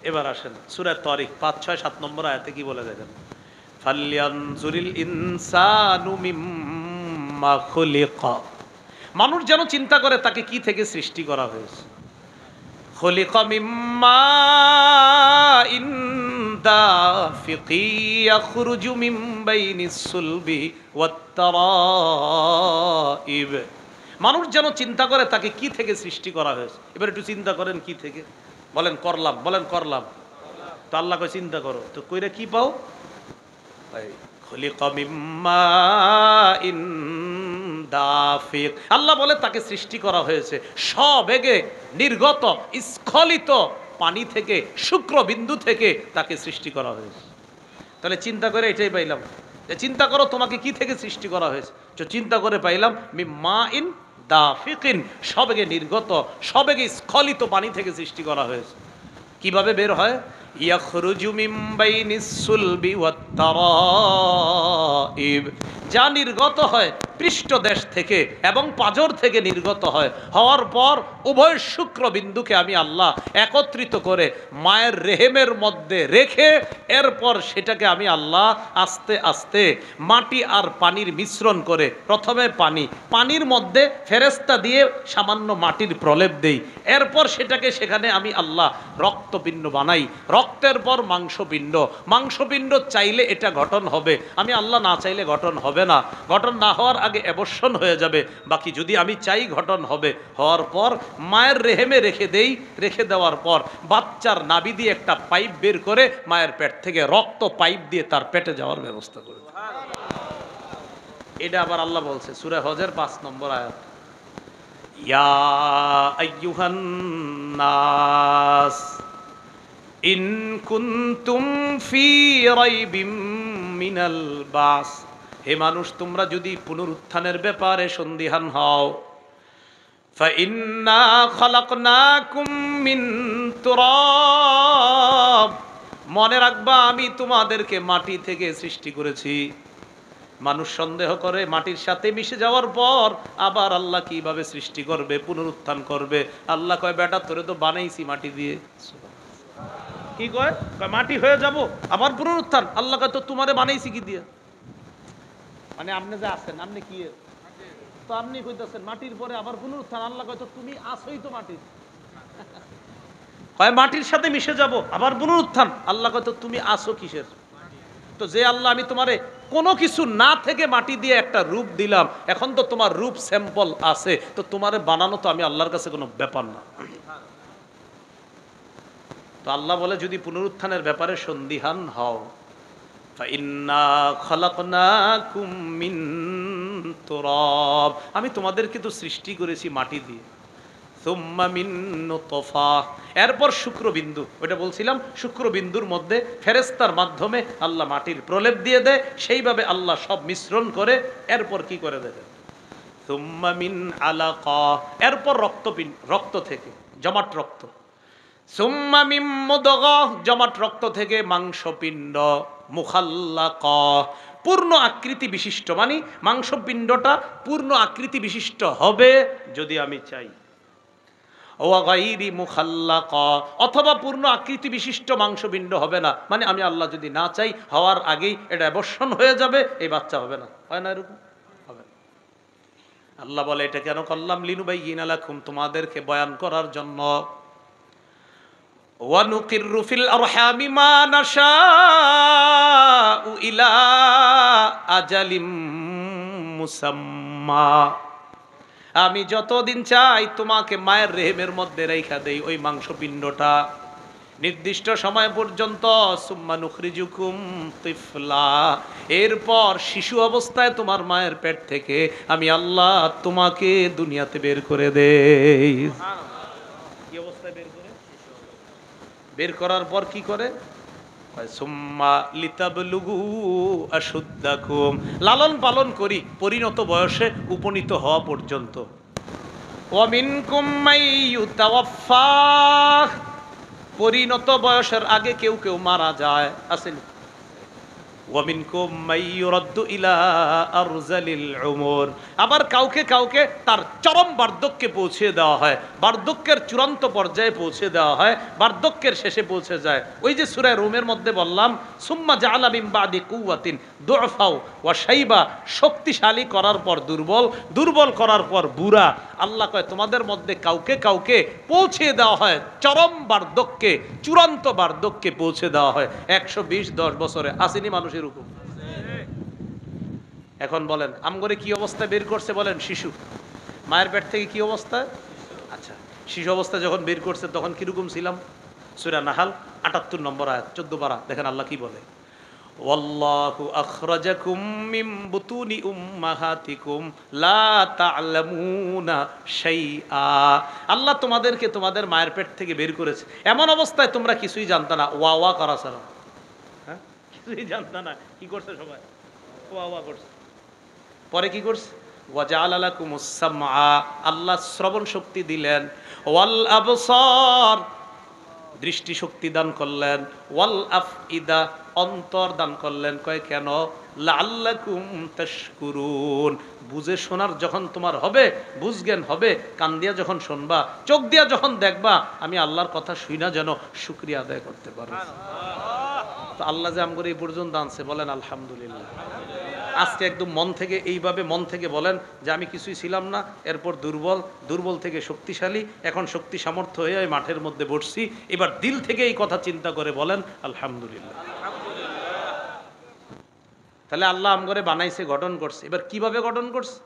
এবার আসেন সূরা তারিক ৫, ৬, ৭ নম্বর আয়াতে কি বলে দেখেন। ফালয়ানজুরিল ইনসানু মিম্মা খুলিকা, মানুষ যেন চিন্তা করে তাকে কি থেকে সৃষ্টি করা হয়েছে। খুলিকা মিম্মা ইন দাফিকি ইয়াখরুজু মিন বাইনিস সুলবি ওয়াত তারাইব, মানুষ যেন চিন্তা করে তাকে কি থেকে সৃষ্টি করা হয়েছে। এবার একটু চিন্তা করেন কি থেকে। বলেন করলাম, বলেন করলাম। তো আল্লাহ কয় চিন্তা করো, তো কইরা কি পাও? খুলিকা মিম্মা ইন দাফিক, আল্লাহ বলে তাকে সৃষ্টি করা হয়েছে সবেগে নির্গত স্খলিত পানি থেকে, শুক্রবিন্দু থেকে তাকে সৃষ্টি করা হয়েছে। তাহলে চিন্তা করে এটাই পাইলাম যে চিন্তা করো তোমাকে কি থেকে সৃষ্টি করা হয়েছে। তো চিন্তা করে পাইলাম মিম্মা ইন দাফিকিন, সবেগে নির্গত, সবেগে স্খলিত পানি থেকে সৃষ্টি করা হয়েছে। কিভাবে বের হয়? ইয়াখরুজু মিন বাইনিস সুলবি ওয়াত তারাইব, যা নির্গত হয় পৃষ্ঠদেশ থেকে এবং পাঁজর থেকে নির্গত হয়। হওয়ার পর উভয় শুক্রবিন্দুকে আমি আল্লাহ একত্রিত করে মায়ের রেহেমের মধ্যে রেখে এরপর সেটাকে আমি আল্লাহ আস্তে আস্তে মাটি আর পানির মিশ্রণ করে, প্রথমে পানির মধ্যে ফেরেশতা দিয়ে সামান্য মাটির প্রলেপ দেই, এরপর সেটাকে সেখানে আমি আল্লাহ রক্তপিণ্ড বানাই, রক্তের পর মাংসপিণ্ড, মাংসপিণ্ড চাইলে এটা গঠন হবে, আমি আল্লাহ না চাইলে গঠন হবে না, গঠন না হওয়ার আগে অ্যাবর্শন হয়ে যাবে, বাকি যদি আমি চাই গঠন হবে। হওয়ার পর মায়ের রেহেমে রেখে দেই, রেখে দেওয়ার পর বাচ্চার নাভি দিয়ে একটা পাইপ বের করে মায়ের পেট থেকে রক্ত পাইপ দিয়ে তার পেটে যাওয়ার ব্যবস্থা করে। এটা আবার আল্লাহ বলছে সূরা হজের ৫ নম্বর আয়াত, ইয়া আইয়ুহান নাস ইন কুনতুম ফি রাইবিম মিনাল বাস, হে মানুষ তোমরা যদি পুনরুত্থানের ব্যাপারে সন্দিহান হও, ফাইন্না খালাকনাকুম মিন তুরাব, মনে রাখবা আমি তোমাদেরকে মাটি থেকে সৃষ্টি করেছি। মানুষ সন্দেহ করে মাটির সাথে মিশে যাওয়ার পর আবার আল্লাহ কিভাবে সৃষ্টি করবে, পুনরুত্থান করবে। আল্লাহ কয় বেটা তোরে তো বানাইছি মাটি দিয়ে। কি কয়? মাটি হয়ে যাব আবার পুনরুত্থান। আল্লাহ কয় তো তোমারে বানাইছি কি দিয়ে? মানে আপনি যে আছেন আপনি কি তো আপনি কইতেছেন মাটির পরে আবার পুনরুত্থান। আল্লাহ কয় তো তুমি আসোই তো মাটির। কয় মাটির সাথে মিশে যাব আবার পুনরুত্থান। আল্লাহ কয় তো তুমি আসো কিসের? তো যে আল্লাহ আমি তোমারে কোনো কিছু না থেকে মাটি দিয়ে একটা রূপ দিলাম, এখন তো তোমার রূপ স্যাম্পল আছে, তো তোমারে বানানো তো আমি আল্লাহর কাছে কোনো ব্যাপার না। তো আল্লাহ বলে যদি পুনরুত্থানের ব্যাপারে সন্দিহান হও, ফাইন্না খালাকনাকুম মিন তুরাব, আমি তোমাদেরকে তো সৃষ্টি করেছি মাটি দিয়ে, সুম্মা মিন নুতফা, এরপর শুক্রবিন্দু, ওইটা বলছিলাম শুক্রবিন্দুর মধ্যে ফেরেশতার মাধ্যমে আল্লাহ মাটির প্রলেপ দিয়ে দেয়, সেইভাবে আল্লাহ সব মিশ্রণ করে এরপর কি করে দেয়, সুম্মা মিন আলাকা, এরপর রক্ত থেকে জমাট রক্ত, সুম্মা মিন মুদগা, জমাট রক্ত থেকে মাংসপিণ্ড, মুখাল্লাকা, পূর্ণ আকৃতি বিশিষ্ট, মানে মাংসপিণ্ডটা পূর্ণ আকৃতি বিশিষ্ট হবে যদি আমি চাই, ওয়া গায়রি মুখাল্লাকা, অথবা পূর্ণ আকৃতি বিশিষ্ট মাংসপিণ্ড হবে না, মানে আমি আল্লাহ যদি না চাই হওয়ার আগেই এটা অ্যাবর্শন হয়ে যাবে, এই বাচ্চা হবে না। হয় না এরকম? হবে। আল্লাহ বলে এটা কেন করলাম? লিনুবাইয়িনা লাকুম, তোমাদেরকে বয়ান করার জন্য। ওয়া নুকিররু ফিল আরহামি মা নাশাউ ইলা আজালিম মুসাম্মা, আমি যতদিন চাই তোমাকে মায়ের রেহেমের মধ্যে রেখা দেই ওই মাংসপিণ্ডটা, নির্দিষ্ট সময় পর্যন্ত, সুম্মা নুখরিজুকুম তিফলা, এরপর শিশু অবস্থায় তোমার মায়ের পেট থেকে আমি আল্লাহ তোমাকে দুনিয়াতে বের করে দেই। কি অবস্থায় বের করে? বের করার পর কি করে? সুম্মা লিতাবলুগু আশুদ্দাকুম, লালন পালন করি পরিণত বয়সে উপনীত হওয়া পর্যন্ত। ওয়া মিনকুম মাইয়ুতাওয়াফফা, পরিণত বয়সের আগে কেউ কেউ মারা যায়, আসেনি? ওয়া মিনকুম মাইয়ুরাদ্দু ইলা আরজালিল উমর, আবার কাউকে কাউকে তার চরম বার্ধক্যে পৌঁছে দেওয়া হয়, বার্ধক্যের চূড়ান্ত পর্যায়ে পৌঁছে দেওয়া হয়, বার্ধক্যের শেষে পৌঁছে যায়। ওই যে সূরা রুমের মধ্যে বললাম, সুম্মা জাআলা মিন বাদি কুওয়াতিন দুআফাও ওয়া শাইবা, শক্তিশালী করার পর দুর্বল, দুর্বল করার পর বুড়া। আল্লাহ কয় তোমাদের মধ্যে কাউকে কাউকে পৌঁছে দেওয়া হয় চরম বার্ধক্যে, চূড়ান্ত বার্ধক্যে পৌঁছে দেওয়া হয়। 120-10 বছরে আসেনি মানুষের হুকুম। এখন বলেন আমগরে কি অবস্থায় বের করছে? বলেন শিশু, মায়ের পেট থেকে কি অবস্থায়? আচ্ছা, শিশু অবস্থায় যখন বের করছে তখন কিরকম ছিলাম? সূরা নাহাল 78 নম্বর আয়াত, 14 পারা, দেখেন আল্লাহ কি বলে, ওয়াল্লাহু আখরাজাকুম মিন বুতুনি উম্মাহাতিকুম লা তা'লামুনা শাইআ, আল্লাহ তোমাদেরকে তোমাদের মায়ের পেট থেকে বের করেছে এমন অবস্থায় তোমরা কিছুই জানতা না। ওয়া ওয়া করা ছাড়া, হ্যাঁ, কিছুই জানতা না। কি করছে সবাই? ওয়া ওয়া করছে। পরে কি করছে? ওয়া জাআলা লাকুমুস সামআ, আল্লাহ শ্রবণ শক্তি দিলেন, ওয়াল আবসার, দৃষ্টি শক্তি দান করলেন, ওয়াল আফইদা, অন্তর দান করলেন। কয় কেন? লাআল্লাকুম তাশকুরুন, বুঝে শোনার যখন তোমার হবে, বুঝজ্ঞান হবে, কান দিয়া যখন শুনবা, চোখ দিয়া যখন দেখবা, আমি আল্লাহর কথা শুইনা যেন শুকরিয়া আদায় করতে পারো। তো আল্লাহ যে আমগরে এই পর্যন্ত আনছে, বলেন আলহামদুলিল্লাহ। আজকে একদম মন থেকে, এইভাবে মন থেকে বলেন যে আমি কিছুই ছিলাম না, এরপর দুর্বল, দুর্বল থেকে শক্তিশালী, এখন শক্তি সামর্থ্য হয়ে ওই মাঠের মধ্যে বসছি। এবার দিল থেকে এই কথা চিন্তা করে বলেন আলহামদুলিল্লাহ। তাহলে আল্লাহ আমগরে বানাইছে, গঠন করছে। এবার কিভাবে গঠন করছে?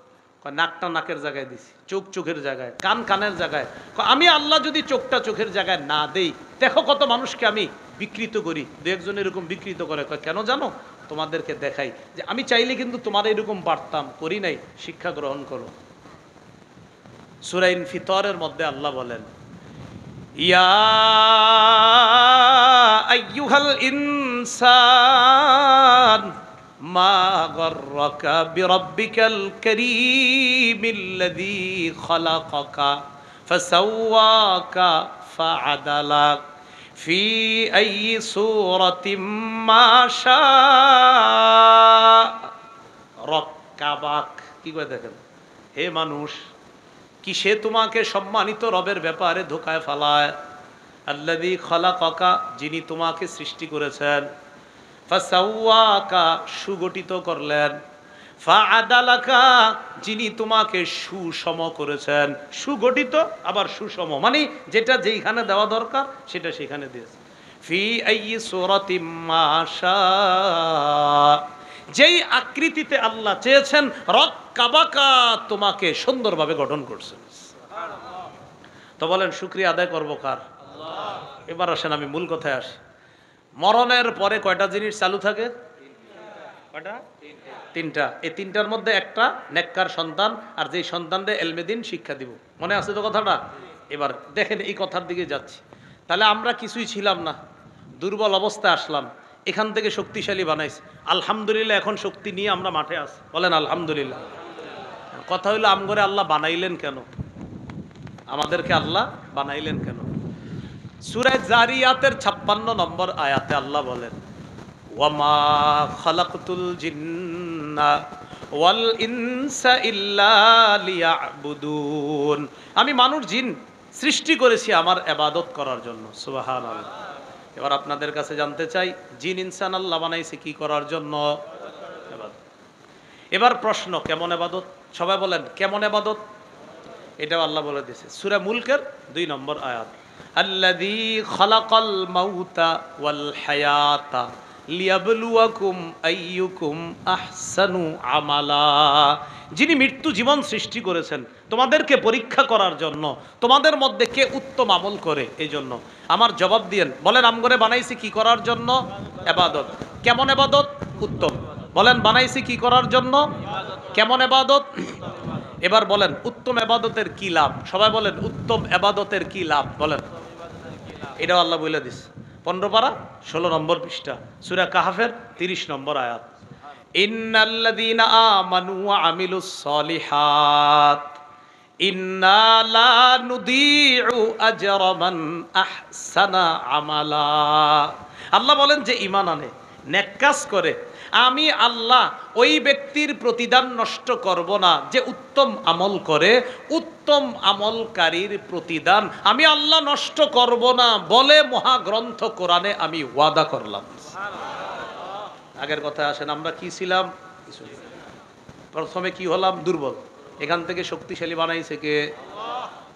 নাকটা নাকের জায়গায় দিছি, চোখ চোখের জায়গায়, কান কানের জায়গায়। আমি আল্লাহ যদি চোখটা চোখের জায়গায় না দেই, দেখো কত মানুষকে আমি বিকৃত করি। দু একজন এরকম বিকৃত করে। কেন জানো? তোমাদেরকে দেখাই যে আমি চাইলে কিন্তু তোমার এরকম পারতাম, করি নাই, শিক্ষা গ্রহণ করো। সূরা ইনফিতরের মধ্যে আল্লাহ বলেন, ইয়া আইয়ুহাল ইনসান মা গররাকা বিরাব্বিকাল কারীমিল্লাযী খালাকাকা ফাসাওয়াকা ফাআদালাক ফি আইয়ি সূরাতিম মা শাআ রাক্কাবাক। কি করে দেখেন? হে মানুষ, কি সে তোমাকে সম্মানিত রবের ব্যাপারে ধোকায় ফেলায়? আল্লাযী খালাকাকা, যিনি তোমাকে সৃষ্টি করেছেন, ফাসাওয়াকা, সুগঠিত করলেন, ফাআদালাকা, যিনি তোমাকে সুষম করেছেন। সুগঠিত আবার সুষম, মানে যেটা যেখানে দেওয়া দরকার সেটা সেখানে দিয়েছে। ফি আইয়ি সূরাতিম মা শাআ, যেই আকৃতিতে আল্লাহ চেয়েছেন, রাক্কাবাকা, তোমাকে সুন্দরভাবে গঠন করছেন। তো বলেন শুকরিয়া আদায় করবো কার? আল্লাহ। এবার আসেন আমি মূল কথায় আসি। মরণের পরে কয়টা জিনিস চালু থাকে? কয়টা? তিনটা। এই তিনটার মধ্যে একটা নেককার সন্তান, আর যেই সন্তানদের এলমেদিন শিক্ষা দিব। মনে আছে তো কথাটা? এবার দেখেন এই কথার দিকে যাচ্ছি। তাহলে আমরা কিছুই ছিলাম না, দুর্বল অবস্থায় আসলাম, এখান থেকে শক্তিশালী বানাইছে। আলহামদুলিল্লাহ, এখন শক্তি নিয়ে আমরা মাঠে আছি। বলেন আলহামদুলিল্লাহ। কথা হইলো আমগরে আল্লাহ বানাইলেন কেন? আমাদেরকে আল্লাহ বানাইলেন কেন? সূরা জারিয়াতের 56 নম্বর আয়াতে আল্লাহ বলেন, ওয়ামা খালাকতুল জিন্না ওয়াল ইনসা ইল্লা লিয়াবুদুন, আমি মানুষ জিন সৃষ্টি করেছি আমার ইবাদত করার জন্য। সুবহানাল্লাহ। এবার আপনাদের কাছে জানতে চাই, জিন ইনসান আল্লাহ বানাইছে কি করার জন্য? এবার প্রশ্ন, কেমন ইবাদত? সবাই বলেন কেমন ইবাদত? এটাও আল্লাহ বলে দিয়েছে সূরা মুলকের 2 নম্বর আয়াত, আল্লাযী খালাকাল মাউতা ওয়াল হায়াতা লিয়াবলুয়াকুম আইয়ুকুম আহসানু আমালা। যিনি মৃত্যু জীবন সৃষ্টি করেছেন তোমাদেরকে পরীক্ষা করার জন্য, তোমাদের মধ্যে কে উত্তম আমল করে এই জন্য। আমার জবাব দিয়েন, বলেন আমগরে বানাইছি কি করার জন্য? ইবাদত। কেমন ইবাদত? উত্তম। বলেন বানাইছি কি করার জন্য? কেমন ইবাদত? এবার বলেন উত্তম ইবাদতের কি লাভ? সবাই বলেন উত্তম ইবাদতের কি লাভ বলেন। এটাও আল্লাহ বলে দিস 15 পারা 16 নম্বর পৃষ্ঠা সূরা কাহফের 30 নম্বর আয়াত। ইন্নাল্লাযীনা আমানু ওয়া আমিলুস সলিহাত ইন্না লা নুদিউ আজরা মান আহসানা আমালা। আল্লাহ বলেন যে ঈমান আনে, নেক কাজ করে, আমি আল্লাহ ওই ব্যক্তির প্রতিদান নষ্ট করব না যে উত্তম আমল করে। উত্তম আমলকারীর প্রতিদান আমি আল্লাহ নষ্ট করব না বলে মহাগ্রন্থ কোরআনে আমি ওয়াদা করলাম। আগের কথা আসেন, আমরা কি ছিলাম? প্রথমে কি হলাম? দুর্বল। এখান থেকে শক্তিশালী বানাইছে কে?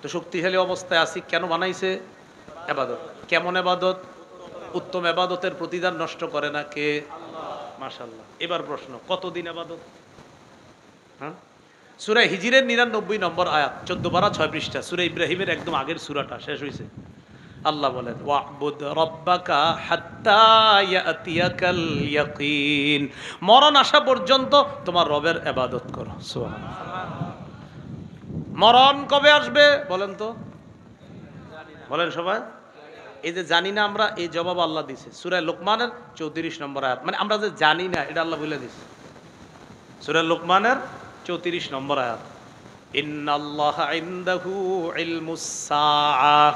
তো শক্তিশালী অবস্থায় আছি কেন বানাইছে? ইবাদত। কেমন ইবাদত? উত্তম ইবাদতের প্রতিদান নষ্ট করে না কে? মাশাআল্লাহ। এবার প্রশ্ন, কতদিন ইবাদত? হ্যাঁ, সূরা হিজরের 99 নম্বর আয়াত 14 পারা 6 পৃষ্ঠা, সূরা ইব্রাহিমের একদম আগের সূরাটা শেষ হইছে। আল্লাহ বলেন ওয়াবুদ রাব্বাকা হাত্তা ইয়াতিয়াকাল ইয়াকিন, মরণ আসা পর্যন্ত তোমার রবের ইবাদত করো। সুবহানাল্লাহ। মরণ কবে আসবে বলেন তো? বলেন সবাই। এই যে জানি না আমরা, এই জবাব আল্লাহ দিছে সূরা লোকমানের 34 নম্বর আয়াত। মানে আমরা যে জানি না এটা আল্লাহ বলে দিছে সূরা লোকমানের 34 নম্বর আয়াত। ইন্নাল্লাহা ইনদাহু ইলমুস সাআহ,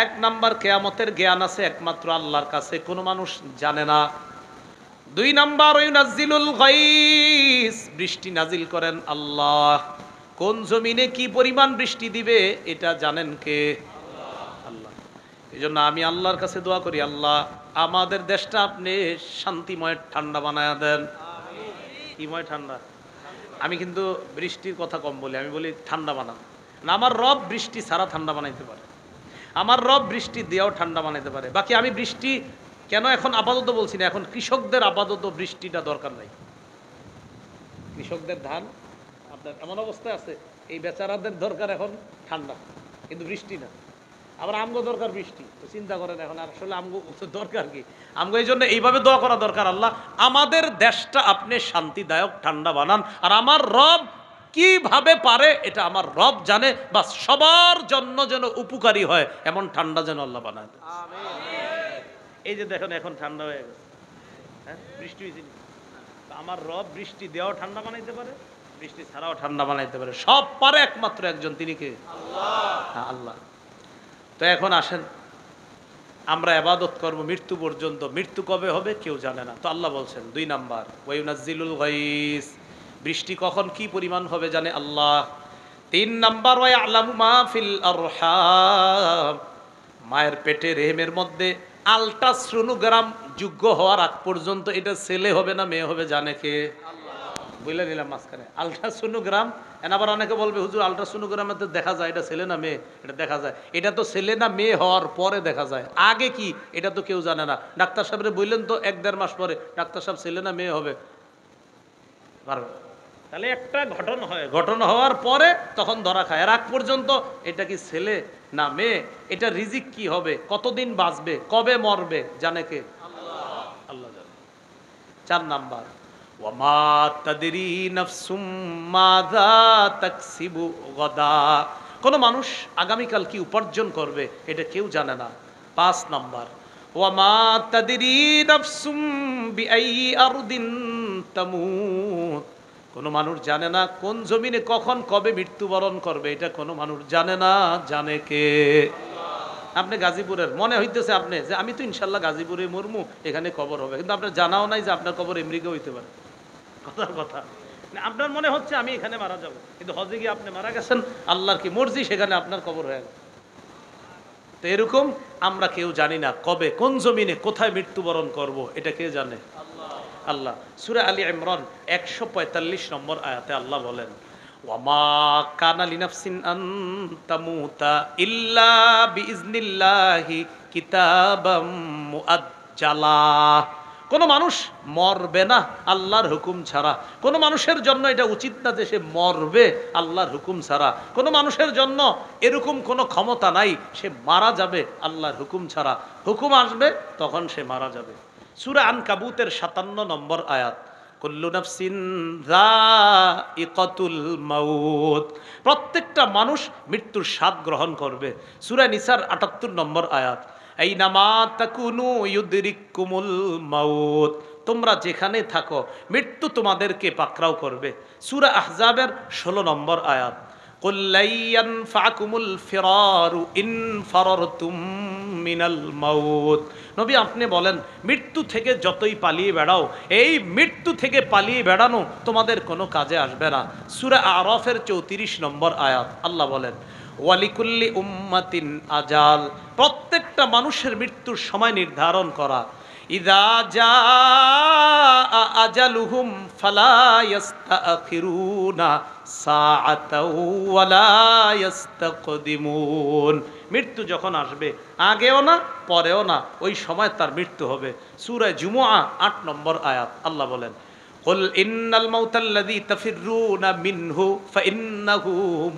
এক নাম্বার কিয়ামতের জ্ঞান আছে একমাত্র আল্লাহর কাছে, কোনো মানুষ জানে না। 2 নাম্বার ইউনাজ্জিলুল গায়স, বৃষ্টি নাজিল করেন আল্লাহ। কোন জমিনে কি পরিমাণ বৃষ্টি দিবে এটা জানেন কে? আল্লাহ। এই জন্য আমি আল্লাহর কাছে দোয়া করি, আল্লাহ আমাদের দেশটা আপনি শান্তিময় ঠান্ডা বানায়া দেন। কিময় ঠান্ডা? আমি কিন্তু বৃষ্টির কথা কম বলি, আমি বলি ঠান্ডা বানান না। আমার রব বৃষ্টি ছাড়া ঠান্ডা বানাইতে পারে, আমার রব বৃষ্টি দিয়েও ঠান্ডা বানাইতে পারে। বাকি আমি বৃষ্টি কেন এখন আপাতত বলছি না, এখন কৃষকদের আপাতত বৃষ্টিটা দরকার নাই। কৃষকদের ধান আপনার এমন অবস্থায় আছে, এই বেচারাদের দরকার এখন ঠান্ডা, কিন্তু বৃষ্টি না। আবার আমগো দরকার বৃষ্টি। তো চিন্তা করেন এখন আসলে আমগো দরকার কি? আমগো এই জন্য এইভাবে দোয়া করা দরকার, আল্লাহ আমাদের দেশটা আপনি শান্তিদায়ক ঠান্ডা বানান। আর আমার রব কিভাবে পারে এটা আমার রব জানে, বাস সবার জন্য যেন উপকারী হয় এমন ঠান্ডা যেন আল্লাহ বানায়। এই যে দেখেন এখন ঠান্ডা হয়ে গেছে, হ্যাঁ বৃষ্টি হয়েছে। আমার রব বৃষ্টি দেওয়াও ঠান্ডা বানাইতে পারে, বৃষ্টি ছাড়াও ঠান্ডা বানাইতে পারে, সব পারে একমাত্র একজন, তিনি কে? আল্লাহ। আল্লাহ। তো এখন আসেন আমরা ইবাদত করব মৃত্যু পর্যন্ত। মৃত্যু কবে হবে কেউ জানে না। তো আল্লাহ বলছেন 2 নাম্বার ওয়ায়ুনাজ্জিলুল গায়স, বৃষ্টি কখন কি পরিমাণ হবে জানে আল্লাহ। 3 নাম্বার ওয়ায়ালামু মা ফিল আরহাম, মায়ের পেটে রেহেমের মধ্যে আল্ট্রাসোনোগ্রাম যোগ্য হওয়ার আগ পর্যন্ত এটা ছেলে হবে না মেয়ে হবে জানে কে? বুঝলে নিলাম মাঝখানে আল্ট্রাসোনোগ্রাম। আবার অনেকে বলবে হুজুর আল্ট্রাসোনোগ্রামে তো দেখা যায় এটা ছেলে না মেয়ে। এটা দেখা যায়, এটা তো ছেলে না মেয়ে হওয়ার পরে দেখা যায়, আগে কি এটা তো কেউ জানে না। ডাক্তার সাহেবরে বললেন তো 1-1.5 মাস পরে ডাক্তার সাহেব ছেলে না মেয়ে হবে পারবে। তাহলে একটা ঘটনা হয়, ঘটনা হওয়ার পরে তখন ধরা খায়। আর আগ পর্যন্ত এটা কি ছেলে না মেয়ে, এটা রিজিক কি হবে, কতদিন বাঁচবে, কবে মরবে জানে কে? আল্লাহ জানে। 4 নাম্বার ওয়ামা তাদরি নাফসুম মাযা তাকসিবু গাদা, কোন মানুষ আগামীকাল কি উপার্জন করবে এটা কেউ জানে না। 5 নাম্বার ওয়ামা তাদরি নাফসুম বিআই আরদিন তামুত, কোন মানুষ জানে না কোন জমিনে কখন কবে মৃত্যুবরণ করবে, এটা কোন মানুষ জানে না, জানে কে? আপনি গাজীপুরের মনে হইতেছে আপনি যে আমি তো ইনশাল্লাহ গাজীপুরে মরমু, এখানে কবর হবে, কিন্তু আপনার জানাও নাই যে আপনার কবর আমেরিকা হইতে পারে। কথার কথা, আপনার মনে হচ্ছে আমি এখানে মারা যাব, কিন্তু হজে গিয়ে আপনি মারা গেছেন, আল্লাহর কি মর্জি সেখানে আপনার কবর হয়ে গেছে। তো এরকম আমরা কেউ জানি না কবে কোন জমিনে কোথায় মৃত্যুবরণ করব, এটা কে জানে? আল্লাহ। সূরা আলী ইমরান 145 নম্বর আয়াতে আল্লাহ বলেন ওয়ামা কানা লিনাফসিন আন তামুতা ইল্লা বিইজনিল্লাহি কিতাবাম মুআজ্জালা, কোনো মানুষ মরবে না আল্লাহর হুকুম ছাড়া। কোনো মানুষের জন্য এটা উচিত না যে সে মরবে আল্লাহর হুকুম ছাড়া। কোনো মানুষের জন্য এরকম কোনো ক্ষমতা নাই সে মারা যাবে আল্লাহর হুকুম ছাড়া। হুকুম আসবে তখন সে মারা যাবে। সূরা আনকাবুতের 57 নম্বর আয়াত, কুল্লু নাফসিন যায়িকাতুল মাউত, প্রত্যেকটা মানুষ মৃত্যুর স্বাদ গ্রহণ করবে। সূরা নিসার 78 নম্বর আয়াত, আইনামা তাকুনু ইউদরিকুমুল মাউত, তোমরা যেখানে থাকো মৃত্যু তোমাদেরকে পাকড়াও করবে। সূরা আহজাবের 16 নম্বর আয়াত, কুল লা ইয়ানফাকুমুল ফিরারু ইন ফারারতুম মিনাল মাউত, নবী আপনি বলেন মৃত্যু থেকে যতই পালিয়ে বেড়াও, এই মৃত্যু থেকে পালিয়ে বেড়ানো তোমাদের কোনো কাজে আসবে না। সূরা আরাফের 34 নম্বর আয়াত, আল্লাহ বলেন ওয়ালিকুল্লি উম্মাতিন আজাল, প্রত্যেকটা মানুষের মৃত্যুর সময় নির্ধারণ করা। ইযা জাআ আজালুহুম ফালা ইস্তাখিরুনা সাআতাও ওয়ালা ইস্তাকদিমুন, মৃত্যু যখন আসবে আগেও না পরেও না, ওই সময় তার মৃত্যু হবে। সূরা জুমুআ 8 নম্বর আয়াত, আল্লাহ বলেন কুল ইন্নাল মাউতাল্লাযী তাফিররুনা মিনহু ফাইন্নাহু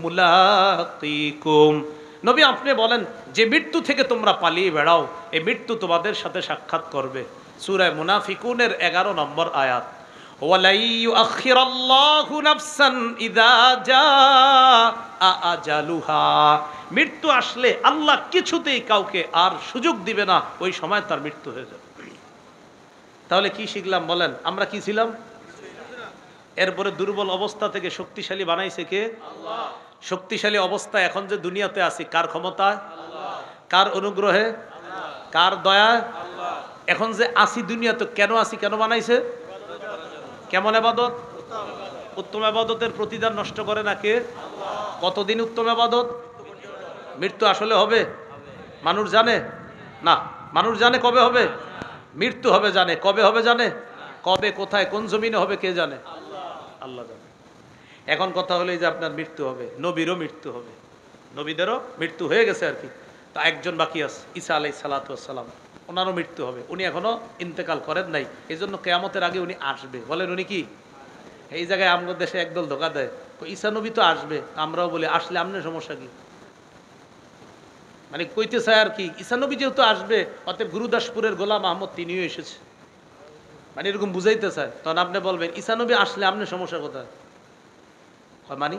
মুলাকীকুম, নবী আপনি বলেন যে মৃত্যু থেকে তোমরা পালিয়ে বেড়াও এই মৃত্যু তোমাদের সাথে সাক্ষাৎ করবে। সূরা মুনাফিকুনের 11 নম্বর আয়াত, ওয়ালা ইউআখিরাল্লাহু নাফসান ইযা জাআ আজালুহা, মৃত্যু আসলে আল্লাহ কিছুতেই কাউকে আর সুযোগ দিবে না, ওই সময় তার মৃত্যু হয়ে যাবে। তাহলে কি শিখলাম বলেন? আমরা কি ছিলাম? এরপরে দুর্বল অবস্থা থেকে শক্তিশালী বানাইছে কে? আল্লাহ। শক্তিশালী অবস্থা এখন যে দুনিয়াতে আছি কার ক্ষমতায়? আল্লাহ। কার অনুগ্রহে? আল্লাহ। কার দয়ায়? আল্লাহ। এখন যে আসি দুনিয়াতে কেন আসি, কেন বানাইছে? কেমন ইবাদত? উত্তম ইবাদতের প্রতিদান নষ্ট করে না কে? আল্লাহ। কতদিন উত্তম ইবাদত? মৃত্যু আসলে হবে? মানুষ জানে না। মানুষ জানে কবে হবে? মৃত্যু হবে জানে, কবে হবে জানে? কবে, কোথায়, কোন জমিনে হবে কে জানে? আল্লাহ জানে। এখন কথা হলো যে আপনার মৃত্যু হবে, নবীরও মৃত্যু হবে, নবীদেরও মৃত্যু হয়ে গেছে আর কি। তা একজন বাকি আছে, ঈসা আলাইহিস সালাতু ওয়াস সালাম, ওনারও মৃত্যু হবে। উনি এখনো ইন্তেকাল করেন নাই, এই জন্য কিয়ামতের আগে উনি আসবে। বলেন উনি কি? এই জায়গায় আমাদের দেশে একদল ধোকা দেয়, ঈসা নবী তো আসবে, আমরাও বলি আসলে আমনের সমস্যা কি? মানে কইতে চায় আর কি, ঈসা নবী যেহেতু আসবে অতএব গুরুদাসপুরের গোলাম আহমদ তিনিও এসেছে, মানে এরকম বুঝাইতে চায়। তখন আপনি বলবেন ঈসা নবী আসলে আপনার সমস্যা কোথায়? মানে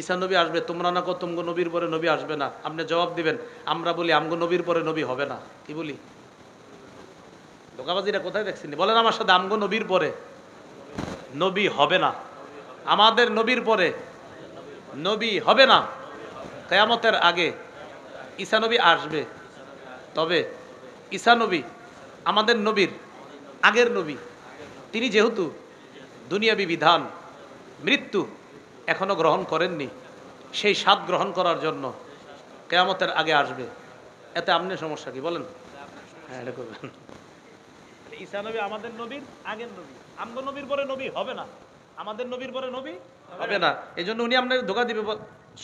ঈসা নবী আসবে, তোমরা না কো তুমগো নবীর পরে নবী আসবে না। আপনি জবাব দিবেন আমরা বলি আমগো নবীর পরে নবী হবে না। কি বলি? ধোকাবাজিরা কোথায় দেখছেন? বলেন আমার সাথে, আমগো নবীর পরে নবী হবে না, আমাদের নবীর পরে নবী হবে না। কিয়ামতের আগে ঈসা নবী আসবে, তবে ঈসা নবী আমাদের নবীর আগের নবী, তিনি যেহেতু দুনিয়াবী বিধান মৃত্যু এখনো গ্রহণ করেননি, সেই স্বাদ গ্রহণ করার জন্য কিয়ামতের আগে আসবে। এতে আপনার সমস্যা কি বলেন? হ্যাঁ, এটা করবেন। ঈসা নবী আমাদের নবীর আগের নবী, আমগো নবীর পরে নবী হবে না, আমাদের নবীর পরে নবী হবে না। এই জন্য উনি আপনার ধোকা দিবে।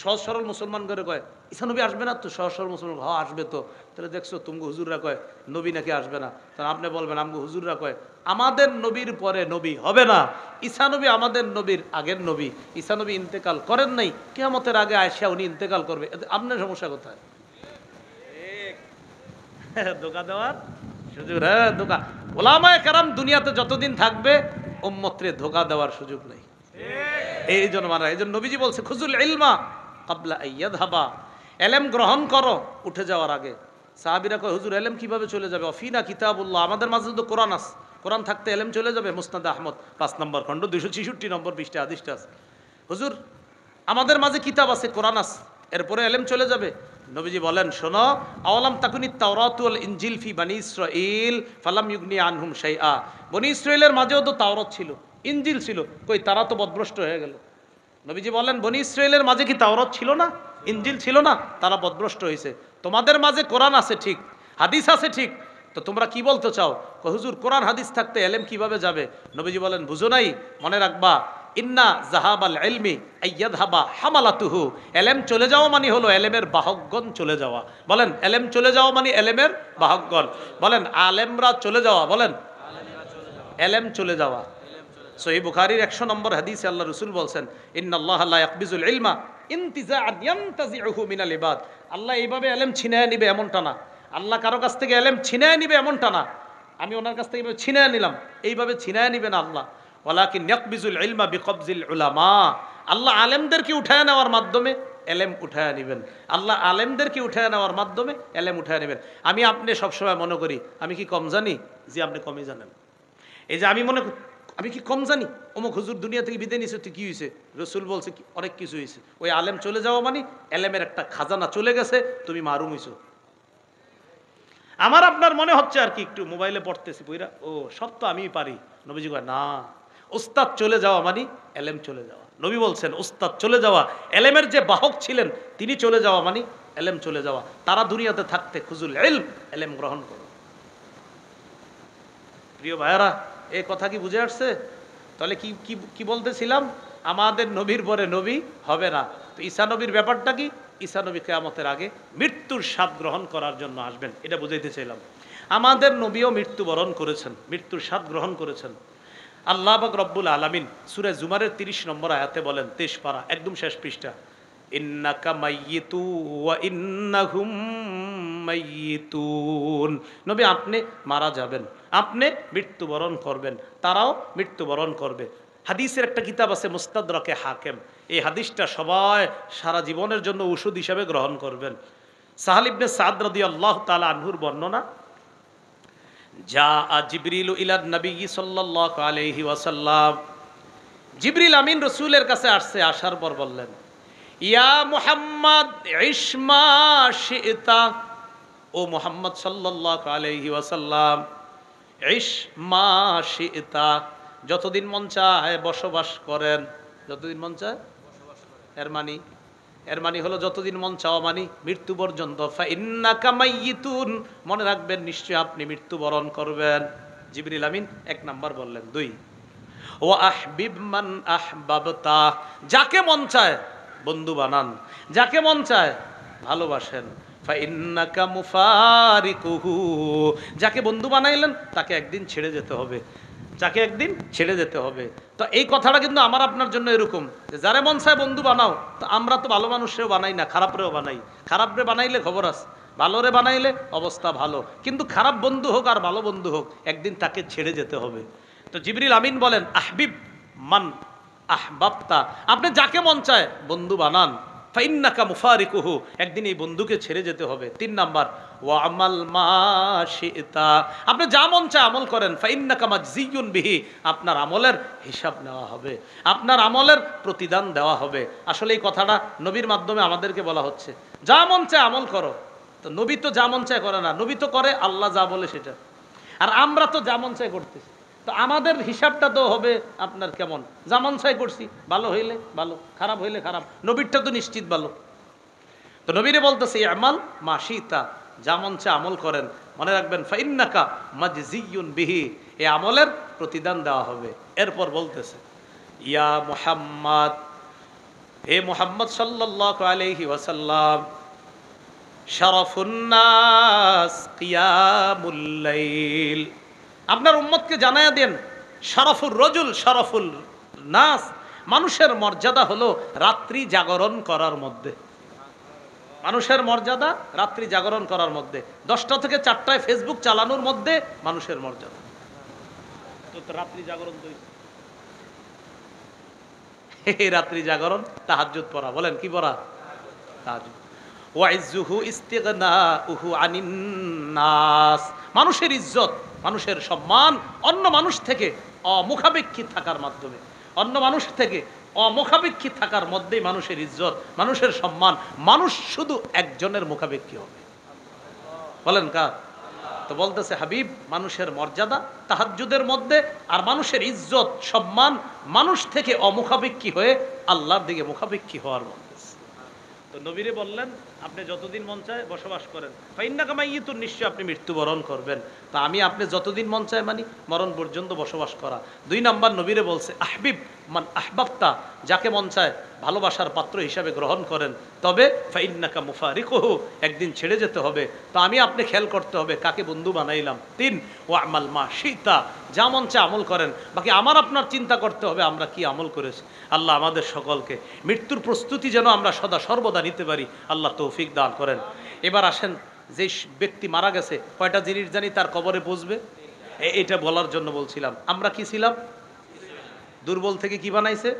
সহজ সরল মুসলমান করে কয় ঈসা নবী আসবে না, তো সহজ সরল মুসলমান হ্যাঁ আসবে তো। তাহলে দেখছো তুমগো হুজুররা কয় নবী নাকি আসবে না, তাহলে আপনি বলবেন আমগো হুজুররা কয় আমাদের নবীর পরে নবী হবে না। ঈসা নবী আমাদের নবীর আগের নবী, ঈসা নবী ইন্তেকাল করেন নাই, কিয়ামতের আগে আয়েশা উনি ইন্তেকাল করবে। আপনার সমস্যা কোথায়? ধোকা দেওয়ার সুযোগ, হ্যাঁ ধোকা। ওলামায়ে কেরাম দুনিয়াতে যতদিন থাকবে উম্মতরে ধোকা দেওয়ার সুযোগ নেই। এই জন্য মারা, এই জন্য নবীজি বলছে খুজুল ইলমা কাবলা আইয়াযহাবা, ইলম গ্রহণ করো উঠে যাওয়ার আগে। সাহাবীরা কয় হুজুর ইলম কিভাবে চলে যাবে? অফিনা কিতাবুল্লাহ, আমাদের মাঝে তো কোরআন আছে, কোরআন থাকতে ইলম চলে যাবে? মুসনাদ আহমদ 5 নম্বর খণ্ড 266 নম্বর পৃষ্ঠা হাদিসটা আছে। হুজুর আমাদের মাঝে কিতাব আছে, কোরআন আছে, এরপরে ইলম চলে যাবে? নবীজি বলেন শোনো, আওয়ালাম তাকুনিত তাওরাত ওয়াল ইনজিল ফি বনি ইসরাঈল ফালাম ইউগনি আনহুম শাইআ, বনি ইসরাঈলের মাঝেও তো তাওরাত ছিল, ইনজিল ছিল, কই তারা তো বদভ্রষ্ট হয়ে গেল। নবীজি বলেন বনি ইসরাঈলের মাঝে কি তাওরাত ছিল না, ইনজিল ছিল না? তারা বদভ্রষ্ট হয়েছে। তোমাদের মাঝে কোরআন আছে ঠিক, হাদিস আছে ঠিক, তো তোমরা কি বলতে চাও? হুজুর কোরআন হাদিস থাকতে ইলম কিভাবে যাবে? নবীজি বলেন বুঝো নাই, মনে রাখবা ইন্না জাহাবাল ইলমি আইয়াযহাবা হামালাতুহু, ইলম চলে যাওয়া মানে হলো ইলমের বাহকগণ চলে যাওয়া। বলেন ইলম চলে যাওয়া মানে ইলমের বাহকগণ। বলেন আলেমরা চলে যাওয়া, বলেন এলেম চলে যাওয়া। সহিহ বুখারীর 100 নম্বর হাদিসে আল্লাহ রাসূল বলছেন, ইন্নাল্লাহা লা ইয়াকবিজুল ইলমা ইনতিজাআন ইয়ানতাজিউহু মিনাল ইবাদ। আল্লাহ এইভাবে এলেম ছিনায় নিবে এমনটা না। আল্লাহ কারো কাছ থেকে এলেম ছিনায় নিবে এমনটা না। আমি ওনার কাছ থেকে এইভাবে ছিনায় নিলাম, এইভাবে ছিনায় নিবে না আল্লাহ। ওয়ালাকিন ইয়াকবিজুল ইলমা বিকবজিল উলামা। আল্লাহ আলেমদেরকে উঠায় নেওয়ার মাধ্যমে এলেম উঠায় নেবেন। আল্লাহ আলেমদেরকে উঠায় নেওয়ার মাধ্যমে এলেম উঠায় নেবেন। আমি আপনি সবসময় মনে করি আমি কি কম জানি? যে আপনি কমই জানেন। এই যে আমি কি কম জানি? অমুক হুজুর দুনিয়া থেকে বিদায় নিছে, তুই কি হয়েছে? রসুল বলছে অনেক কিছু হয়েছে। ওই আলেম চলে যাওয়া মানে এলেমের একটা খাজানা চলে গেছে, তুমি মারুম হইছো। আমার আপনার মনে হচ্ছে আর কি একটু মোবাইলে পড়তেছি বইরা, ও সব তো আমি পারি। নবীজি কয় না, উস্তাদ চলে যাওয়া মানে এলেম চলে যাওয়া। নবী বলছেন উস্তাদ চলে যাওয়া, এলেমের যে বাহক ছিলেন তিনি চলে যাওয়া মানে এলেম চলে যাওয়া। তারা দুনিয়াতে থাকতে খুজুল ইলম, এলেম গ্রহণ করো। প্রিয় ভাইয়ারা, এই কথা কি বুঝে আসছে? তাহলে কি কি কি বলতেছিলাম? আমাদের নবীর পরে নবী হবে না। তো ঈসা নবীর ব্যাপারটা কি? ঈসা নবী কিয়ামতের আগে মৃত্যুর স্বাদ গ্রহণ করার জন্য আসবেন, এটা বুঝাইতে চাইলাম। আমাদের নবীও মৃত্যুবরণ করেছেন, মৃত্যুর স্বাদ গ্রহণ করেছেন। আল্লাহ পাক রব্বুল আলামিন সূরা জুমারের 30 নম্বর আয়াতে বলেন, 23 পারা একদম শেষ পৃষ্ঠা, ইন্নাকা মাইয়িতু ওয়া ইন্নাহুম মাইয়িতুন। নবী আপনি মারা যাবেন, আপনি মৃত্যুবরণ করবেন, তারাও মৃত্যুবরণ করবে। হাদিসের একটা কিতাব আছে মুস্তাদরাকে হাকিম, এই হাদিসটা সবাই সারা জীবনের জন্য ওষুধ হিসেবে গ্রহণ করবেন। সাহাল ইবনে সাদ রাদিয়াল্লাহু তাআলা আনহুর বর্ণনা, যা জিবরিল ইলান নবী সাল্লাল্লাহু আলাইহি ওয়াসাল্লাম, জিবরিল আমিন রাসূলের কাছে আসছে। আসার পর বললেন, ইয়া মুহাম্মদ ইসমা শিতা, ও মুহাম্মদ সাল্লাল্লাহু আলাইহি ওয়াসাল্লাম, ইসমা শিতা, যতদিন মন চায় বসবাস করেন। যতদিন মন চায় এর মানি হলো যতদিন মন চাওয়া মানি মৃত্যু পর্যন্ত। ফাইন্নাকা মাইয়িতুন, মনে রাখবেন নিশ্চয় আপনি মৃত্যুবরণ করবেন। জিবরিল আমিন 1 নাম্বার বললেন। 2, ওয়া আহবিব মান আহবাবতা, যাকে মন চায় বন্ধু বানান, যাকে মন চায় ভালোবাসেন। ফাইন্নাকা মুফারিকুহু, যাকে বন্ধু বানাইলেন তাকে একদিন ছেড়ে যেতে হবে, যাকে একদিন ছেড়ে যেতে হবে। তো এই কথাটা কিন্তু আমার আপনার জন্য এরকম যে যারে মন চায় বন্ধু বানাও। তো আমরা তো ভালো মানুষেও বানাই না, খারাপরেও বানাই। খারাপরে বানাইলে খবর আছে, ভালোরে বানাইলে অবস্থা ভালো। কিন্তু খারাপ বন্ধু হোক আর ভালো বন্ধু হোক, একদিন তাকে ছেড়ে যেতে হবে। তো জিবরিল আমিন বলেন, আহবিব মান আহবাবতা, আপনি যাকে মন চায় বন্ধু বানান। ফাইন্নাকা মুফারিকুহু, একদিন এই বন্ধুকে ছেড়ে যেতে হবে। 3 নাম্বার, ওয়া আমাল মা শিতা, আপনি যা মন চায় আমল করেন। ফাইন্নাকা মাজজিয়ুন বিহি, আপনার আমলের হিসাব নেওয়া হবে, আপনার আমলের প্রতিদান দেওয়া হবে। আসলে এই কথাটা নবীর মাধ্যমে আমাদেরকে বলা হচ্ছে, যা মন চায় আমল করো। তো নবী তো যা মন চায় করে না, নবী তো করে আল্লাহ যা বলে সেটা। আর আমরা তো যা মন চায় করতেছি। তো আমাদের হিসাবটা তো হবে আপনার কেমন, যেমন চাই করছি, ভালো হইলে ভালো, খারাপ হইলে খারাপ। নবীরটা তো নিশ্চিত ভালো। তো নবীরে বলতেছে আমাল মাশিতা, যেমন চাই আমল করেন। মনে রাখবেন ফাইন্নাকা মাজজিয়ুন বিহি, এই আমলের প্রতিদান দেওয়া হবে। এরপর বলতেছে, ইয়া মুহাম্মদ, হে মুহাম্মদ সাল্লাল্লাহু আলাইহি ওয়াসাল্লাম, শারাফুন নাস কিয়ামুল লাইল, আপনার উম্মতকে জানায়া দেন, শারাফুর রজুল শারাফুল নাস, মানুষের মর্যাদা হলো রাত্রি জাগরণ করার মধ্যে। মানুষের মর্যাদা রাত্রি জাগরণ করার মধ্যে। 10টা থেকে 4টায় ফেসবুক চালানোর মধ্যে মানুষের মর্যাদা। তো রাত্রি জাগরণ তো এই রাত্রি জাগরণ তাহাজ্জুদ পড়া, বলেন কি পড়া? তাহাজ্জুদ। ওয়াইজ্জুহু ইস্তিগনাউহু আনিন নাস, মানুষের ইজ্জত, মানুষের সম্মান অন্য মানুষ থেকে অমুখাপেক্ষী থাকার মাধ্যমে, অন্য মানুষ থেকে অমুখাপেক্ষী থাকার মধ্যেই মানুষের ইজ্জত, মানুষের সম্মান। মানুষ শুধু একজনের মুখাপেক্ষী হবে, বলেন কার? তো বলতেছে হাবিব, মানুষের মর্যাদা তাহাজ্জুদের মধ্যে, আর মানুষের ইজ্জত সম্মান মানুষ থেকে অমুখাপেক্ষী হয়ে আল্লাহর দিকে মুখাপেক্ষী হওয়ার মধ্যে। তো নবীরে বললেন আপনি যতদিন মন চায় বসবাস করেন। ফাইন্নাকা মাইয়িতুন, নিশ্চয় আপনি মৃত্যুবরণ করবেন। তো আমি আপনি যতদিন মন চায় মানি মরণ পর্যন্ত বসবাস করা। 2 নাম্বার নবীরে বলছে আহবিব মান আহবাবতা, যাকে মন চায় ভালোবাসার পাত্র হিসাবে গ্রহণ করেন, তবে ফাইন্নাকা মুফারিকুহু, একদিন ছেড়ে যেতে হবে। তো আমি আপনি খেয়াল করতে হবে কাকে বন্ধু বানাইলাম। 3 ওয়া আমাল মা শিতা, যা মন চায় আমল করেন, বাকি আমার আপনার চিন্তা করতে হবে আমরা কি আমল করেছি। আল্লাহ আমাদের সকলকে মৃত্যুর প্রস্তুতি যেন আমরা সদা সর্বদা নিতে পারি, আল্লাহ তৌফিক দান করেন। এবার আসেন, যে ব্যক্তি মারা গেছে কয়টা জিনিস জানি তার কবরে পৌঁছবে, এটা বলার জন্য বলছিলাম। আমরা কি ছিলাম? দুর্বল থেকে কি বানাইছে?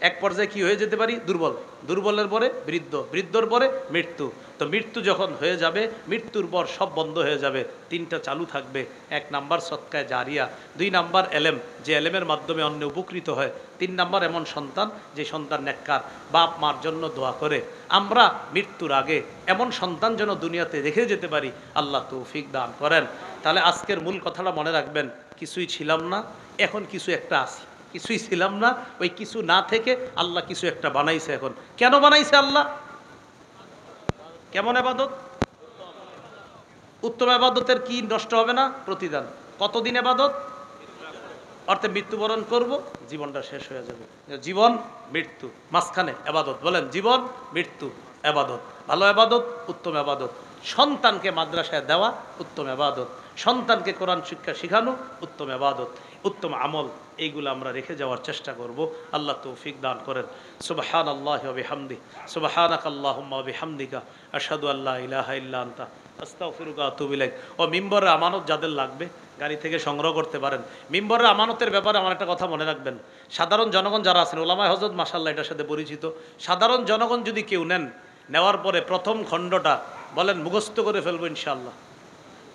এক পর্যায়ে কি হয়ে যেতে পারি? দুর্বল। দুর্বলের পরে বৃদ্ধ, বৃদ্ধর পরে মৃত্যু। তো মৃত্যু যখন হয়ে যাবে, মৃত্যুর পর সব বন্ধ হয়ে যাবে, 3টা চালু থাকবে। 1 নাম্বার সদকায়ে জারিয়া, 2 নাম্বার এলেম, যে এলেমের মাধ্যমে অন্য উপকৃত হয়, 3 নাম্বার এমন সন্তান যে সন্তান নেককার, বাপ মার জন্য দোয়া করে। আমরা মৃত্যুর আগে এমন সন্তান যেন দুনিয়াতে রেখে যেতে পারি, আল্লাহ তৌফিক দান করেন। তাহলে আজকের মূল কথাটা মনে রাখবেন, কিছুই ছিলাম না, এখন কিছু একটা আছি। কিছুই ছিলাম না, ওই কিছু না থেকে আল্লাহ কিছু একটা বানাইছে। এখন কেন বানাইছে আল্লাহ? কেমন ইবাদত? উত্তম ইবাদতের কি নষ্ট হবে না? প্রতিদান। কতদিন ইবাদত? অর্থাৎ মৃত্যুবরণ করব, জীবনটা শেষ হয়ে যাবে। জীবন মৃত্যু মাঝখানে ইবাদত। বলেন, জীবন মৃত্যু ইবাদত। ভালো ইবাদত, উত্তম ইবাদত। সন্তানকে মাদ্রাসায় দেওয়া উত্তম ইবাদত, সন্তানকে কোরআন শিক্ষা শেখানো উত্তম ইবাদত, উত্তম আমল। এইগুলো আমরা রেখে যাওয়ার চেষ্টা করব, আল্লাহ তৌফিক দান করেন। সুবহানাল্লাহি ওয়া বিহামদিহি, সুবহানাকাল্লাহুম্মা ওয়া বিহামদিকা, আশহাদু আল্লা ইলাহা ইল্লা আনতা, আস্তাগফিরুকা ওয়া আতুবু ইলাইক। ও মিম্বরের আমানত যাদের লাগবে গাড়ি থেকে সংগ্রহ করতে পারেন। মিম্বরের আমানতের ব্যাপারে আমার একটা কথা মনে রাখবেন, সাধারণ জনগণ যারা আছেন, ওলামায়ে হযরত মাশাআল্লাহ এটার সাথে পরিচিত, সাধারণ জনগণ যদি কেউ নেন, নেওয়ার পরে প্রথম খণ্ডটা বলেন মুখস্থ করে ফেলবো ইনশাআল্লাহ।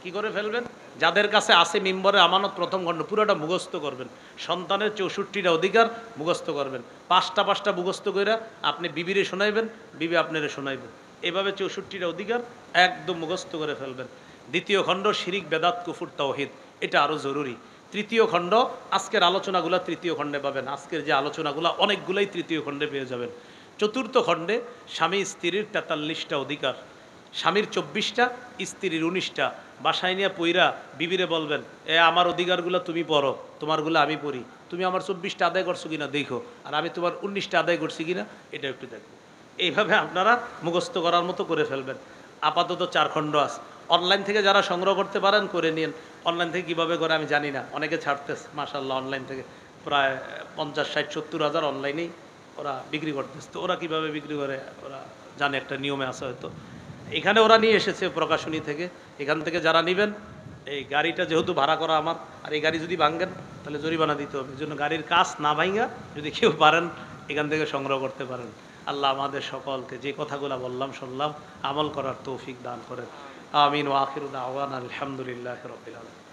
কি করে ফেলবেন? যাদের কাছে আছে মিম্বরের আমানত প্রথম খণ্ড, পুরোটা মুখস্থ করবেন। সন্তানের 64টা অধিকার মুখস্থ করবেন। 5টা মুখস্থ করে আপনি বিবিরে শোনাইবেন, বিবি আপনারে শোনাইবেন। এভাবে 64টা অধিকার একদম মুখস্থ করে ফেলবেন। দ্বিতীয় খণ্ড শিরিক বেদাত কুফর তাওহীদ, এটা আরও জরুরি। তৃতীয় খণ্ড আজকের আলোচনাগুলো তৃতীয় খণ্ডে পাবেন। আজকের যে আলোচনাগুলো অনেকগুলোই তৃতীয় খণ্ডে পেয়ে যাবেন। চতুর্থ খণ্ডে স্বামী স্ত্রীর 43টা অধিকার, স্বামীর 24টা, স্ত্রীর 19টা। বাসায় নিয়ে পইরা বিবিরে বলবেন, আমার অধিকারগুলো তুমি পড়ো, তোমারগুলো আমি পড়ি, তুমি আমার 24টা আদায় করছো কিনা দেখো, আর আমি তোমার 19টা আদায় করছি কিনা এটা একটু দেখো। এইভাবে আপনারা মুখস্থ করার মতো করে ফেলবেন। আপাতত 4 খণ্ড আছে। অনলাইন থেকে যারা সংগ্রহ করতে পারেন করে নিন। অনলাইন থেকে কীভাবে করে আমি জানি না, অনেকে ছাড়তেছে মাশাআল্লাহ। অনলাইন থেকে প্রায় 50, 60, 70 হাজার অনলাইনেই ওরা বিক্রি করতেছে। তো ওরা কীভাবে বিক্রি করে ওরা জানে, একটা নিয়মে আছে হয়তো। এখানে ওরা নিয়ে এসেছে প্রকাশনী থেকে। এখান থেকে যারা নেবেন, এই গাড়িটা যেহেতু ভাড়া করা আমার, আর এই গাড়ি যদি ভাঙেন তাহলে জরিমানা দিতে হবে। এই জন্য গাড়ির কাজ না ভাঙা যদি কেউ পারেন এখান থেকে সংগ্রহ করতে পারেন। আল্লাহ আমাদের সকলকে যে কথাগুলো বললাম শুনলাম আমল করার তৌফিক দান করেন। আমিন ওয়া আখিরু দাওয়ানা আলহামদুলিল্লাহি রাব্বিল আলামিন।